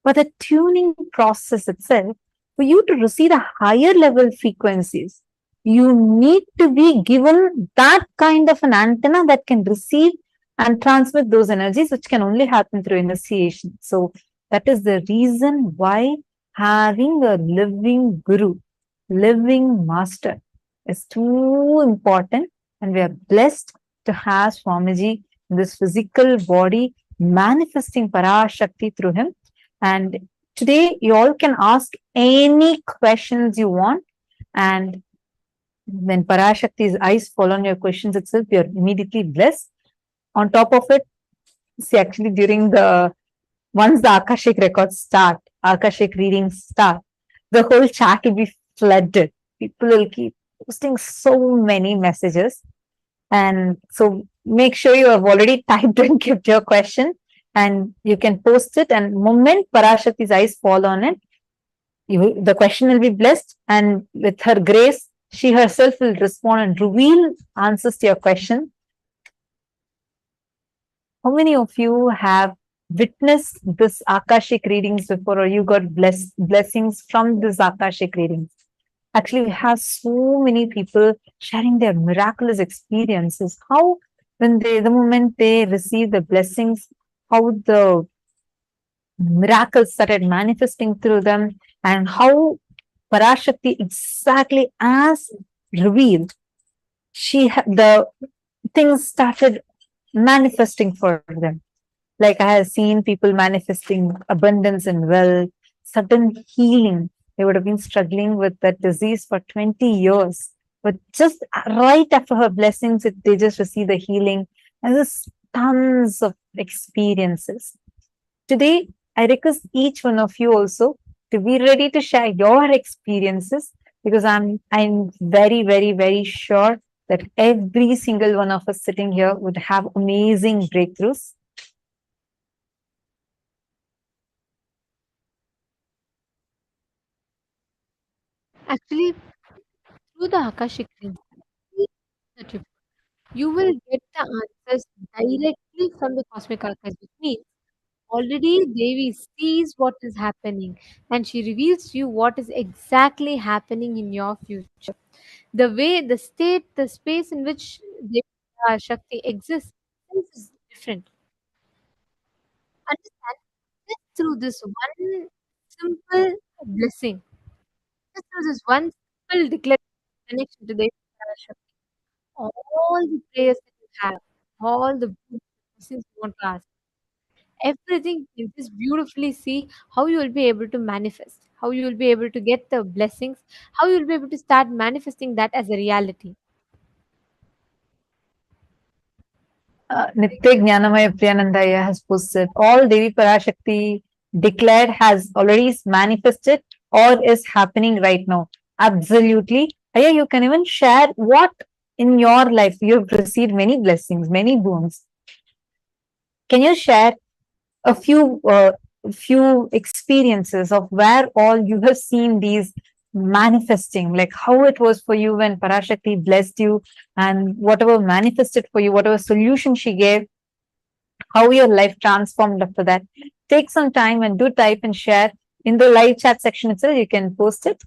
But the tuning process itself, for you to receive a higher level frequencies, you need to be given that kind of an antenna that can receive and transmit those energies, which can only happen through initiation. So that is the reason why having a living guru, living master is too important, and we are blessed to have Swamiji in this physical body manifesting Parashakti through him. And today you all can ask any questions you want, and when Parashakti's eyes fall on your questions itself, you're immediately blessed. On top of it, see, actually during once the Akashic records start, Akashic readings start, the whole chat will be flooded. People will keep posting so many messages. And so make sure you have already typed and kept your question, and you can post it. And moment Parashakti's eyes fall on it, the question will be blessed. And with her grace, she herself will respond and reveal answers to your question. How many of you have witnessed this Akashic readings before, or you got blessings from this Akashic readings? Actually, we have so many people sharing their miraculous experiences. How, when the moment they receive the blessings, how the miracles started manifesting through them, and how Parashakti, exactly as revealed, the things started manifesting for them. Like I have seen people manifesting abundance and wealth, sudden healing. They would have been struggling with that disease for 20 years. But just right after her blessings, they just receive the healing. And there's tons of experiences. Today, I request each one of you also to be ready to share your experiences, because I'm very, very, very sure that every single one of us sitting here would have amazing breakthroughs. Actually, through the Akashic Readings, that you will get the answers directly from the cosmic archives, which means already Devi sees what is happening and she reveals to you what is exactly happening in your future. The way, the state, the space in which Devi Shakti exists is different. Understand? Just through this one simple blessing, just through this one simple declaration connection to Devi Parashakti, all the prayers that you have, all the blessings you want to ask, everything you just beautifully see how you will be able to manifest, how you will be able to get the blessings, how you will be able to start manifesting that as a reality. Nitya Jnanamaya Priyanandaya has posted, all Devi Parashakti declared has already manifested or is happening right now. Absolutely. Aya, you can even share what in your life you have received many blessings, many boons. Can you share a few experiences of where all you have seen these manifesting, like how it was for you when Parashakti blessed you, and whatever manifested for you, whatever solution she gave, how your life transformed after that? Take some time and do type and share in the live chat section itself. You can post it.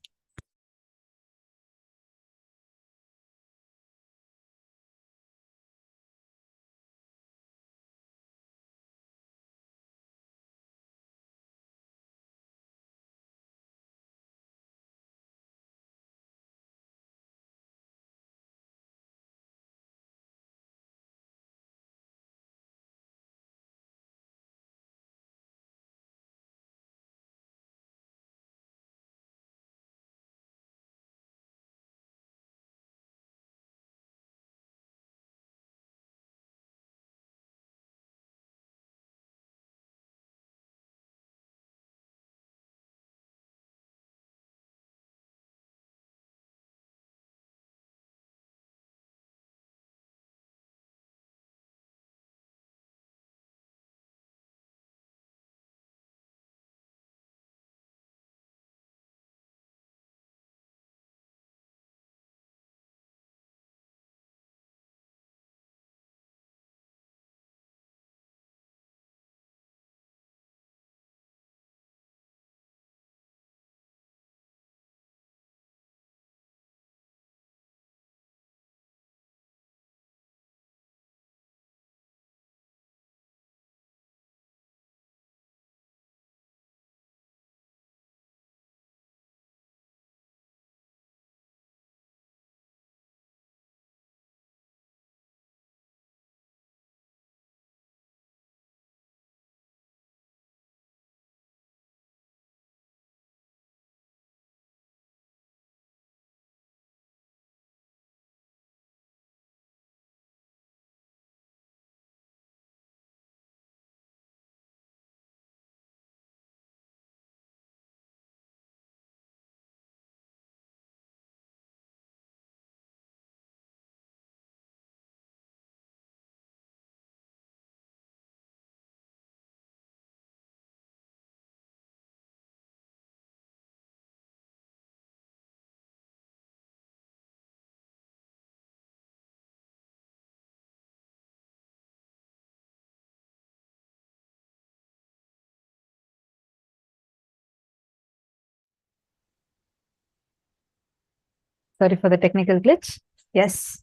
Sorry for the technical glitch. Yes,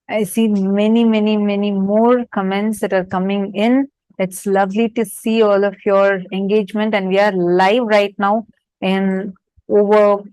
I see many, many, many more comments that are coming in. It's lovely to see all of your engagement, and we are live right now in over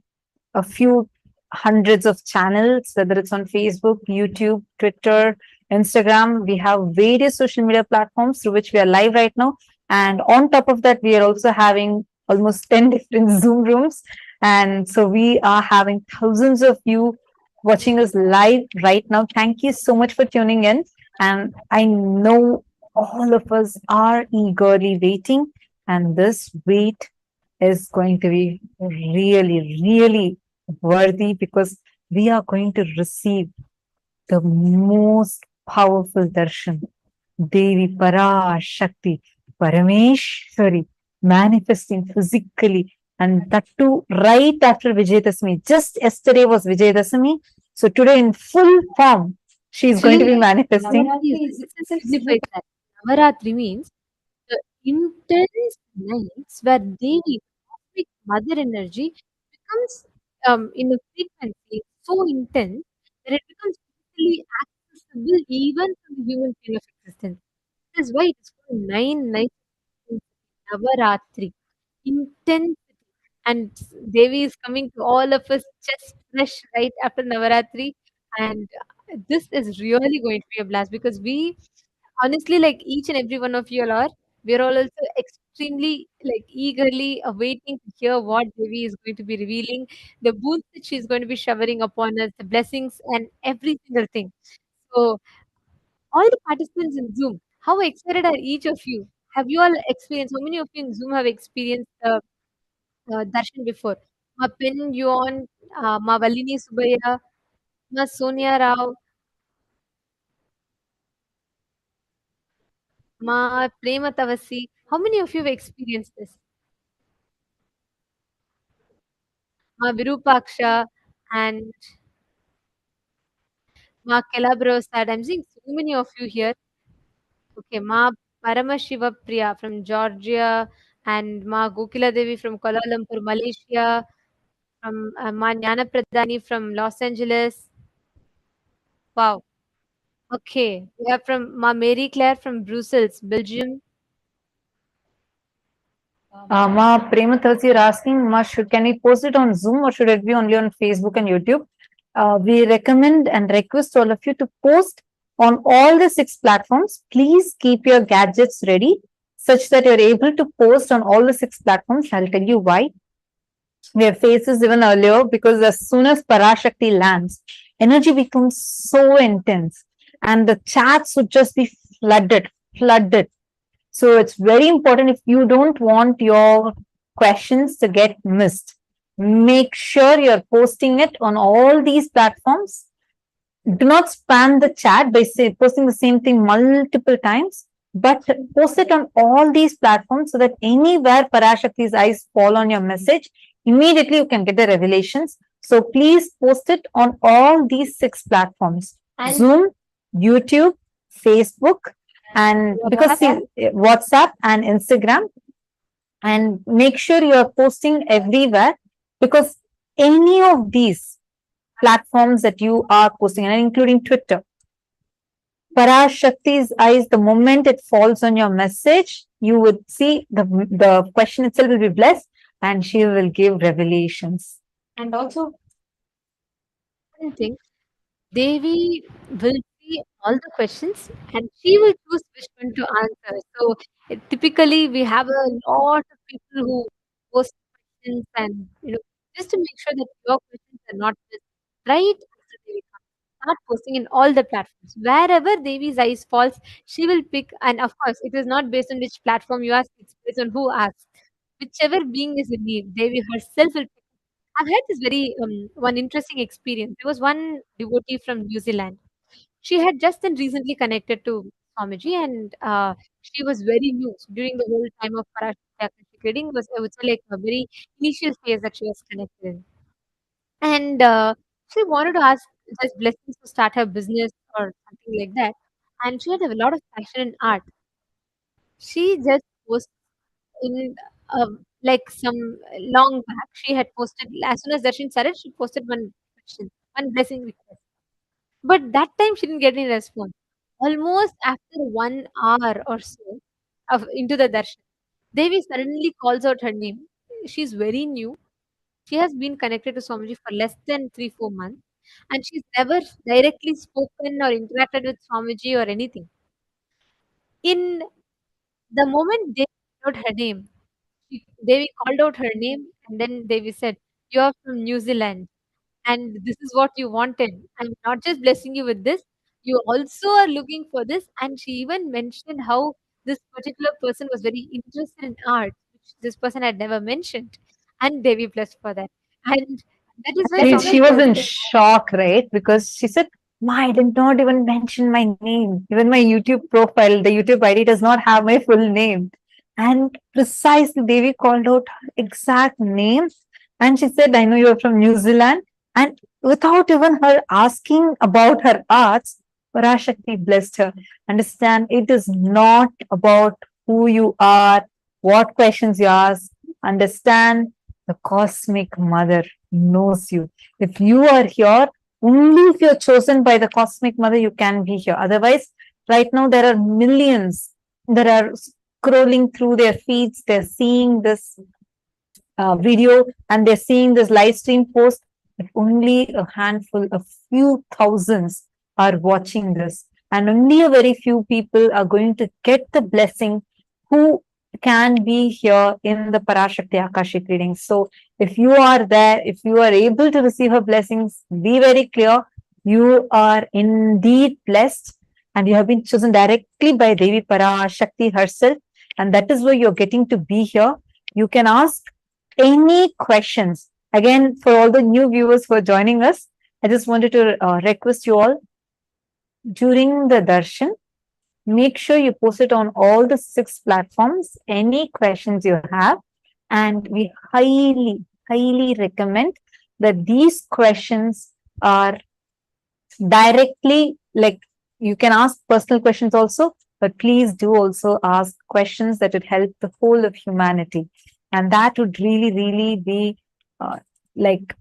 a few hundreds of channels, whether it's on Facebook, YouTube, Twitter, Instagram. We have various social media platforms through which we are live right now. And on top of that, we are also having almost 10 different Zoom rooms. And so we are having thousands of you watching us live right now. Thank you so much for tuning in. And I know all of us are eagerly waiting, and this wait is going to be really, really worthy, because we are going to receive the most powerful darshan, Devi Parashakti, Parameshwari, manifesting physically, and that too right after Vijayadashami. Just yesterday was Vijayadashami, so today in full form, she is going to be Actually, manifesting. Navaratri itself signifies that. Navaratri means the intense nights where Devi, cosmic mother energy, becomes in a frequency so intense that it becomes easily accessible even from the human plane of existence. That is why it is called 9 nights of Navaratri. Intensity. And Devi is coming to all of us just fresh right after Navaratri. And this is really going to be a blast because we honestly, like each and every one of you all are, we're all also extremely like eagerly awaiting to hear what Devi is going to be revealing, the boons that she's going to be showering upon us, the blessings and every single thing. So all the participants in Zoom, how excited are each of you? Have you all experienced? How many of you in Zoom have experienced darshan before? Ma Pen Yuan, Ma Valini Subaya, Ma Sonia Rao, Ma Prema Tavasi. How many of you have experienced this? Ma Virupaksha and Ma Calabrosad. I'm seeing so many of you here. Okay, Ma Paramashiva Priya from Georgia and Ma Gokila Devi from Kuala Lumpur, Malaysia, from Ma Jnana Pradhani from Los Angeles. Wow. Okay, we have from Ma Mary Claire from Brussels, Belgium. Ma Premathasi, you're asking, Ma, can we post it on Zoom or should it be only on Facebook and YouTube? We recommend and request all of you to post on all the 6 platforms. Please keep your gadgets ready such that you're able to post on all the 6 platforms. I'll tell you why. We have faced this even earlier, because as soon as Parashakti lands, energy becomes so intense and the chats would just be flooded. So it's very important, if you don't want your questions to get missed, make sure you're posting it on all these platforms. Do not spam the chat by posting the same thing multiple times, but post it on all these platforms so that anywhere Parashakti's eyes fall on your message, immediately you can get the revelations. So please post it on all these 6 platforms: Zoom, YouTube, Facebook, and because WhatsApp and Instagram. And make sure you are posting everywhere, because any of these platforms that you are posting, and including Twitter, Parashakti's eyes, the moment it falls on your message, you would see the question itself will be blessed and she will give revelations. And also, One thing, Devi will see all the questions and she will choose which one to answer. So typically we have a lot of people who post questions and just to make sure that your questions are not missed right after Devi comes. Start posting in all the platforms. Wherever Devi's eyes falls, she will pick, and of course it is not based on which platform you ask, it's based on who asks. Whichever being is in need, Devi herself will pick. I've had this very one interesting experience. There was one devotee from New Zealand. She had just then recently connected to Swamiji, and she was very new. So during the whole time of Parashakti Akashic Reading was, I would say, like a very initial phase that she was connected in. And she wanted to ask just blessings to start her business or something like that. And she had a lot of passion in art. She just was in like some long back, she had posted as soon as Darshan started, she posted one question, one blessing request. But that time she didn't get any response. Almost after 1 hour or so of into the darshan, Devi suddenly calls out her name. She's very new. She has been connected to Swamiji for less than 3-4 months, and she's never directly spoken or interacted with Swamiji or anything. In the moment they called out her name, Devi called out her name, and then Devi said, "You are from New Zealand, and this is what you wanted. I'm not just blessing you with this, you also are looking for this." And she even mentioned how this particular person was very interested in art, which this person had never mentioned. And Devi blessed for that. And that is I why mean, some she was people in say, shock, right? Because she said, "Ma, I did not even mention my name. Even my YouTube profile, the YouTube ID does not have my full name." And precisely, Devi called out her exact name. And she said, "I know you're from New Zealand." And without even her asking about her arts, Parashakti blessed her. Understand, it is not about who you are, what questions you ask. Understand, the cosmic mother knows you. If you are here, only if you're chosen by the cosmic mother, you can be here. Otherwise, right now, there are millions that are scrolling through their feeds. They're seeing this video and they're seeing this live stream post, but only a handful, a few thousands are watching this. And only a very few people are going to get the blessing who can be here in the Parashakti Akashic Readings. So if you are there, if you are able to receive her blessings, be very clear. You are indeed blessed and you have been chosen directly by Devi Parashakti herself. And that is why you're getting to be here. You can ask any questions. Again, for all the new viewers who are joining us, I just wanted to request you all during the darshan, make sure you post it on all the 6 platforms, any questions you have. And we highly, highly recommend that these questions are directly, like, you can ask personal questions also, but please do also ask questions that would help the whole of humanity. And that would really, really be like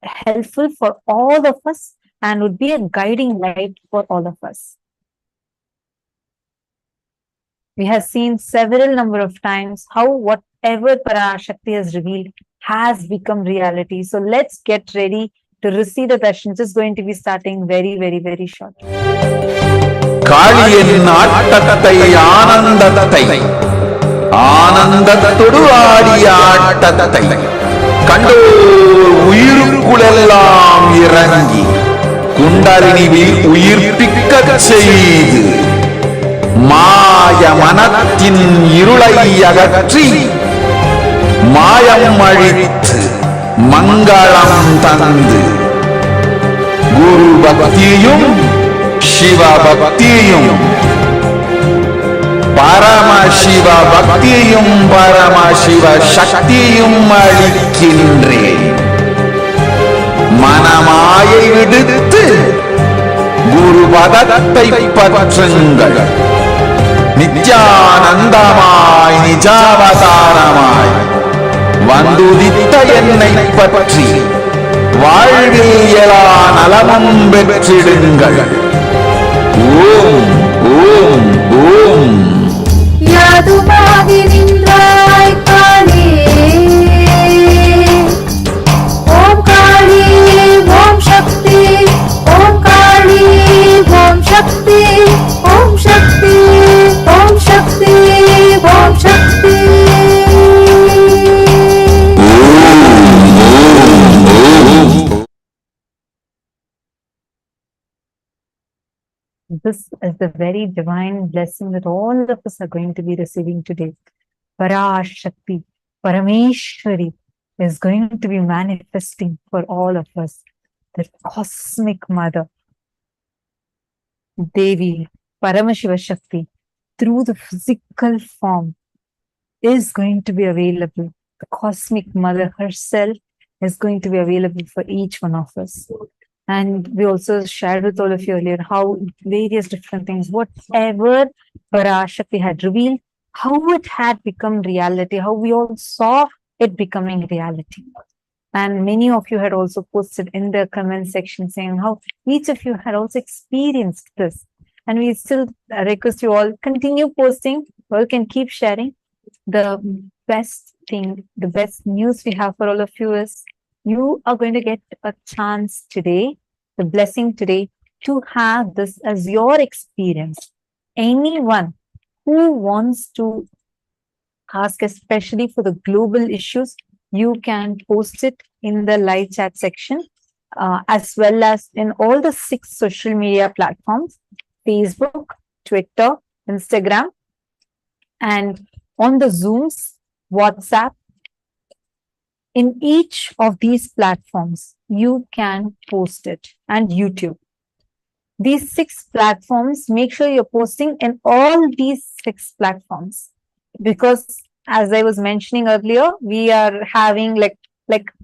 helpful for all of us and would be a guiding light for all of us. We have seen several number of times how whatever Parashakti has revealed has become reality. So let's get ready to receive the darshan. It's just going to be starting very, very, very short. காளியின் ஆட்டத்தை ஆனந்தத்தை ஆனந்தத்தொடு ஆடிய ஆட்டத்தை கண்டோர் உயிருக்குளெல்லாம் இறங்கி குண்டலினிவில் உயிர்ப்பிக்கச் செய்து மாய மனத்தின் இருளை அகற்றி மாயம் அழித்து மங்களம் தந்து குரு பக்தியும் சிவ பக்தியும் பரமசிவ பக்தியும் பரமசிவ சக்தியும் அளிக்கின்றேன். மனமாயை விடுத்து குரு பதத்தை பற்றுங்கள். நித்யானந்தமாய் நிஜாவதாரமாய் வந்துதித்த என்னை பற்றி வாழ்வில் எல்லா நலமும் பெற்றிடுங்கள். ஓம் ஓம் ஓம். யாதுமாகி நின்றாய் காளி, ஓம் காளி ஓம் சக்தி, ஓம் காளி ஓம் சக்தி, ஓம் சக்தி ஓம் சக்தி ஓம் சக்தி. This is the very divine blessing that all of us are going to be receiving today. Parashakti, Parameshwari is going to be manifesting for all of us. The cosmic mother, Devi, Paramashiva Shakti, through the physical form is going to be available. The cosmic mother herself is going to be available for each one of us. And we also shared with all of you earlier how various different things, whatever Parashakti had revealed, how it had become reality, how we all saw it becoming reality. And many of you had also posted in the comment section saying how each of you had also experienced this. And we still request you all continue posting, or you can keep sharing. The best thing, the best news we have for all of you is you are going to get a chance today, the blessing today, to have this as your experience. Anyone who wants to ask, especially for the global issues, you can post it in the live chat section, as well as in all the 6 social media platforms, Facebook, Twitter, Instagram, and on the Zooms, WhatsApp. In each of these platforms, you can post it, and YouTube. These 6 platforms, make sure you're posting in all these 6 platforms, because as I was mentioning earlier, we are having like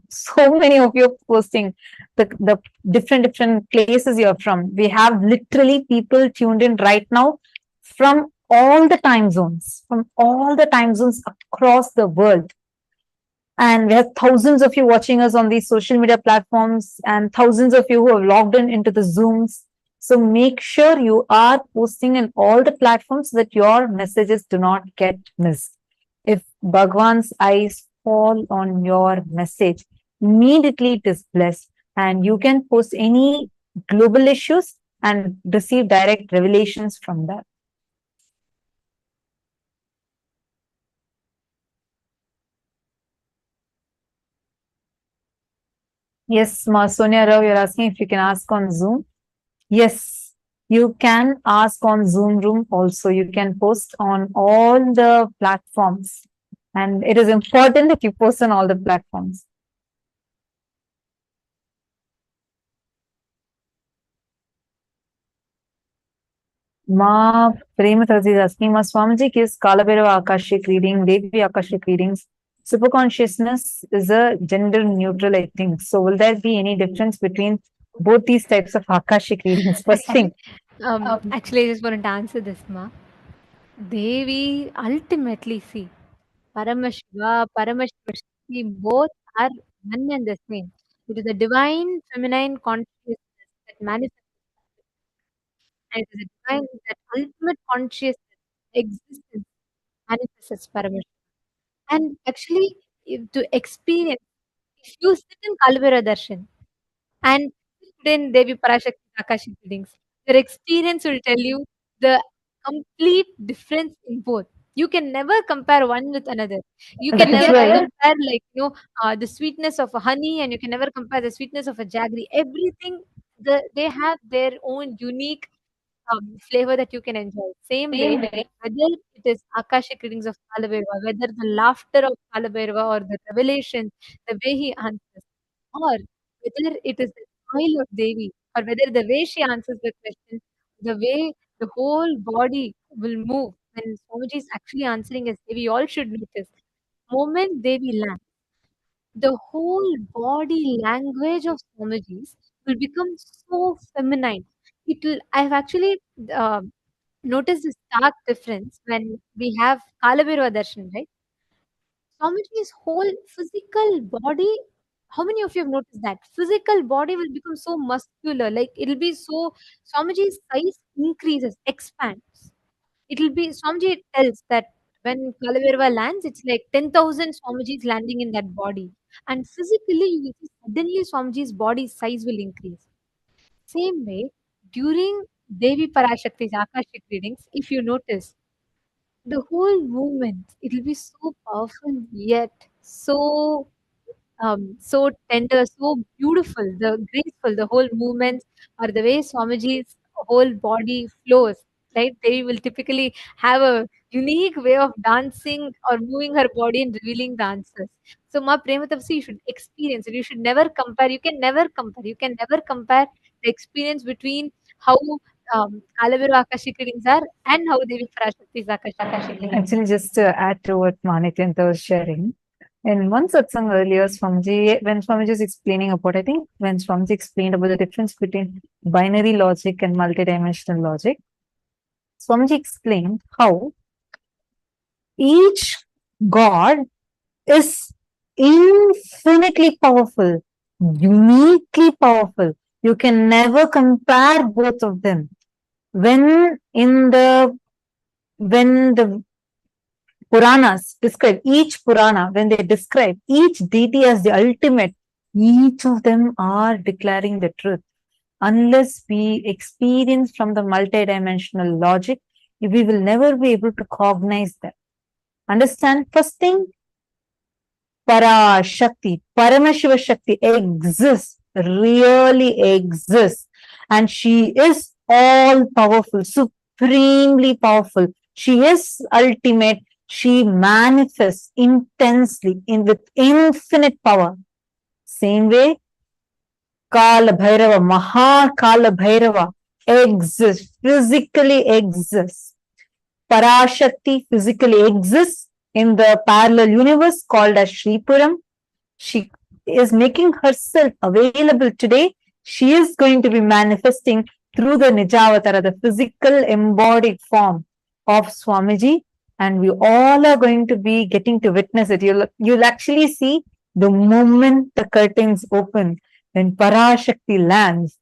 so many of you posting the different places you're from. We have literally people tuned in right now from all the time zones, across the world. And we have thousands of you watching us on these social media platforms, and thousands of you who have logged in into the Zooms. So make sure you are posting in all the platforms so that your messages do not get missed. If Bhagwan's eyes fall on your message, immediately it is blessed, and you can post any global issues and receive direct revelations from that. Yes, Ma Sonia Rao, you're asking if you can ask on Zoom. Yes, you can ask on Zoom Room also. You can post on all the platforms. And it is important that you post on all the platforms. Ma Premathaji is asking, Ma Swamiji gives Kalabhairava Akashic reading, Devi Akashic readings. Superconsciousness is a gender neutral, I think. So will there be any difference between both these types of Akashic readings? First thing. Actually, I just wanted to answer this, Ma. Devi ultimately see Paramashiva, Paramashivashakti, both are one and the same. It is a divine feminine consciousness that manifests, and it is a divine that ultimate consciousness existence manifests as Paramashiva. And actually, to experience, if you sit in Kalvira Darshan and sit in Devi Parashakthi Akashic Readings, your experience will tell you the complete difference in both. You can never compare one with another. You can That is never right. compare, like, the sweetness of a honey, and you can never compare the sweetness of a jaggery. Everything, they have their own unique flavor that you can enjoy. Same way, whether it is Akashic readings of Kalaberva, whether the laughter of Kalaberva or the revelation, the way he answers, or whether it is the smile of Devi, or whether the way she answers the question, the way the whole body will move when Swamiji is actually answering as Devi, all should notice. Moment Devi lands, the whole body language of Swamiji's will become so feminine. I've actually uh, noticed a stark difference when we have Kalabhairava Darshan, right? Swamiji's whole physical body, how many of you have noticed that? Physical body will become so muscular, like it'll be so, Swamiji's size increases, expands. It'll be, Swamiji tells that when Kalavirva lands, it's like 10,000 Swamijis landing in that body. And physically, you will see suddenly Swamiji's body size will increase. Same way, during Devi Parashakti's Akashic readings, if you notice, the whole movement, it'll be so powerful yet so tender, so beautiful, the graceful, the whole movements, or the way Swamiji's whole body flows, right? They will typically have a unique way of dancing or moving her body and revealing the answers. So, Ma Prematapsi, you should experience it. You should never compare. You can never compare. You can never compare the experience between how Kalaviru Akashic readings are and how Devi Parashakti's Akashic readings. Actually, just to add to what Nithyananda was sharing, in one satsang earlier, Swamiji, when Swamiji was explaining about, I think when Swamiji explained about the difference between binary logic and multidimensional logic, Swamiji explained how each God is infinitely powerful, uniquely powerful. You can never compare both of them. When the Puranas describe each Purana, when they describe each deity as the ultimate, each of them are declaring the truth. Unless we experience from the multidimensional logic, we will never be able to cognize them. Understand? First thing, Parashakti, Paramashiva Shakti exists, really exists. And she is all powerful, supremely powerful. She is ultimate. She manifests intensely with infinite power. Same way, Kala Bhairava, Mahakala Bhairava exists, physically exists. Parashakti physically exists in the parallel universe called as Shripuram. She is making herself available today. She is going to be manifesting through the Nijavatara, the physical embodied form of Swamiji, and we all are going to be getting to witness it. You'll actually see the moment the curtains open when Parashakti lands.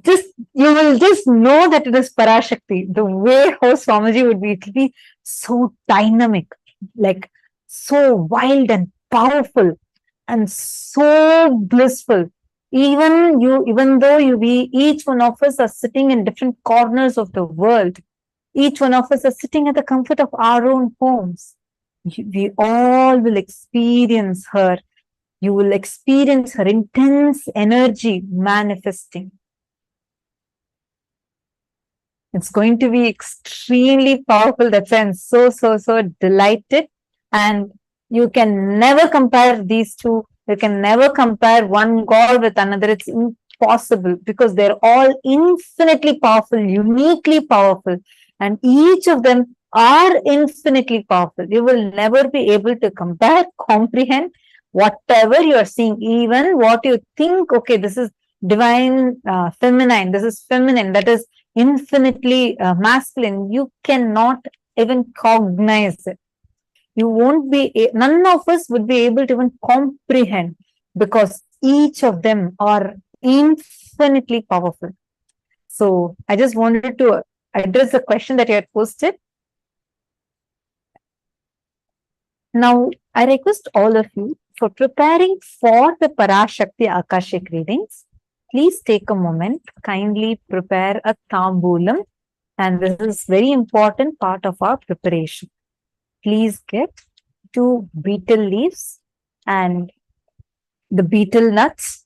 Just you will just know that it is Parashakti. The way how Swamiji would be, it will be so dynamic, like so wild and powerful and so blissful. Even though each one of us are sitting in different corners of the world, each one of us are sitting at the comfort of our own homes. We all will experience her. You will experience her intense energy manifesting. It's going to be extremely powerful. That's why I'm so delighted. And you can never compare these two. You can never compare one God with another. It's impossible because they're all infinitely powerful, uniquely powerful. And each of them are infinitely powerful. You will never be able to compare, comprehend whatever you are seeing, even what you think, okay, this is divine feminine, this is feminine, that is infinitely masculine. You cannot even cognize it. You won't be, none of us would be able to even comprehend because each of them are infinitely powerful. So I just wanted to address the question that you had posted. Now, I request all of you for preparing for the Parashakti Akashic Readings. Please take a moment, kindly prepare a tambulam, and this is very important part of our preparation. Please get 2 betel leaves and the betel nuts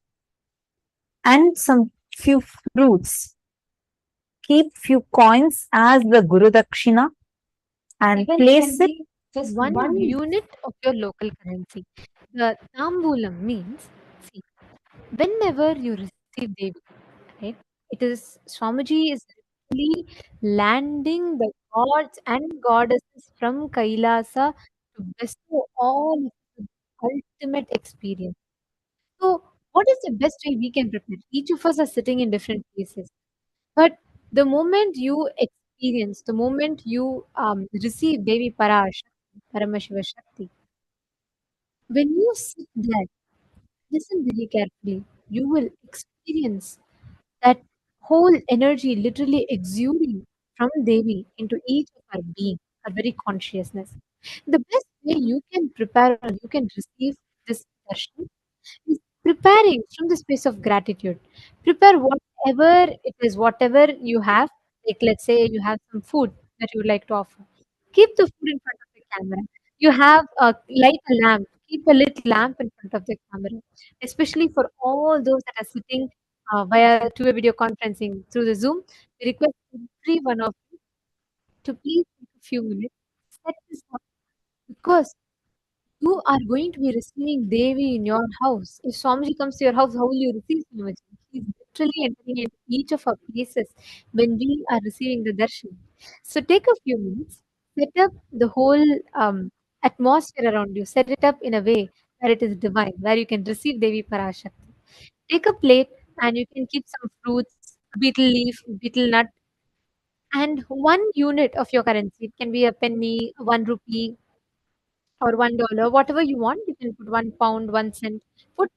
and some few fruits. Keep few coins as the Guru Dakshina and place it just one unit of your local currency. The tambulam means, see, whenever you receive Devi, right, it is Swamiji is really landing the gods and goddesses from Kailasa to bestow all the ultimate experience. So, what is the best way we can prepare? Each of us are sitting in different places, but the moment you experience, the moment you receive Devi Parashakti, Paramashiva Shakti, when you sit there, listen very carefully. You will experience that whole energy literally exuding from Devi into each of our being, our very consciousness. The best way you can prepare or you can receive this darshan is preparing from the space of gratitude. Prepare whatever it is, whatever you have. Like, let's say you have some food that you would like to offer. Keep the food in front of the camera. You have light a lamp. Keep a lit lamp in front of the camera, especially for all those that are sitting via to a video conferencing through the Zoom. We request every one of you to please take a few minutes, set this up because you are going to be receiving Devi in your house. If Swamiji comes to your house, how will you receive Swamiji? He's literally entering into each of our places when we are receiving the darshan. So take a few minutes, set up the whole atmosphere around you, set it up in a way where it is divine, where you can receive Devi Parashakti. Take a plate and you can keep some fruits, betel leaf, betel nut, and one unit of your currency. It can be a penny, 1 rupee, or $1, whatever you want. You can put 1 pound, 1 cent. Put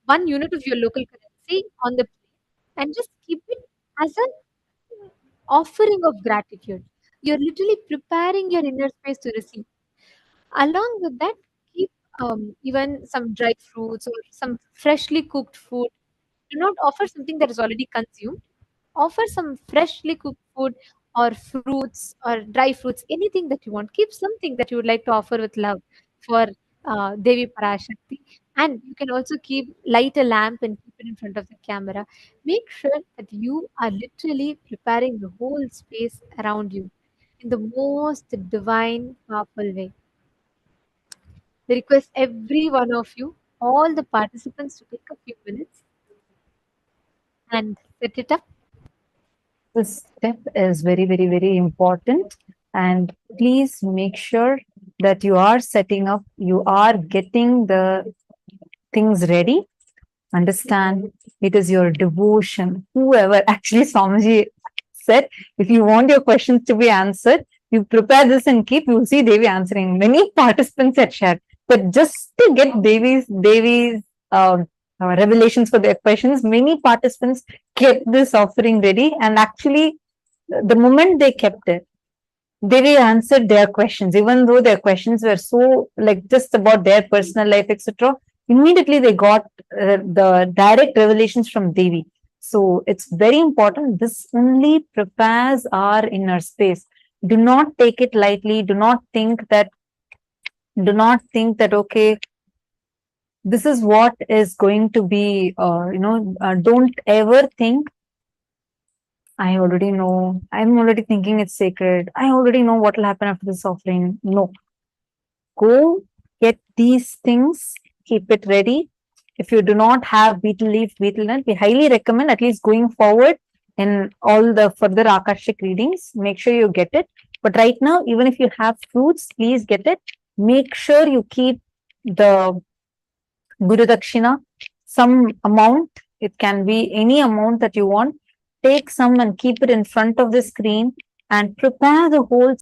one unit of your local currency on the plate and just keep it as an offering of gratitude. You're literally preparing your inner space to receive. Along with that, keep even some dried fruits or some freshly cooked food. Do not offer something that is already consumed. Offer some freshly cooked food or fruits or dry fruits, anything that you want. Keep something that you would like to offer with love for Devi Parashakti. And you can also light a lamp and keep it in front of the camera. Make sure that you are literally preparing the whole space around you. in the most divine, powerful way. I request every one of you, all the participants, to take a few minutes and set it up. This step is very, very, very important. And please make sure that you are setting up, you are getting the things ready. Understand, it is your devotion. Whoever, actually, Swamiji said, if you want your questions to be answered, you prepare this and keep, you will see Devi answering. Many participants had shared. But just to get Devi's revelations for their questions, many participants kept this offering ready, and actually, the moment they kept it, they answered their questions, even though their questions were so like just about their personal life, etc. Immediately they got the direct revelations from Devi. So it's very important. This only prepares our inner space. Do not take it lightly. Do not think that. Okay, this is what is going to be. Don't ever think I already know. I'm already thinking it's sacred. I already know what will happen after this offering. No. Go get these things, keep it ready. If you do not have betel leaf, betel nut, we highly recommend at least going forward in all the further Akashic readings. Make sure you get it. But right now, even if you have fruits, please get it. Make sure you keep the Guru Dakshina, some amount. It can be any amount that you want. Take some and keep it in front of the screen and prepare the whole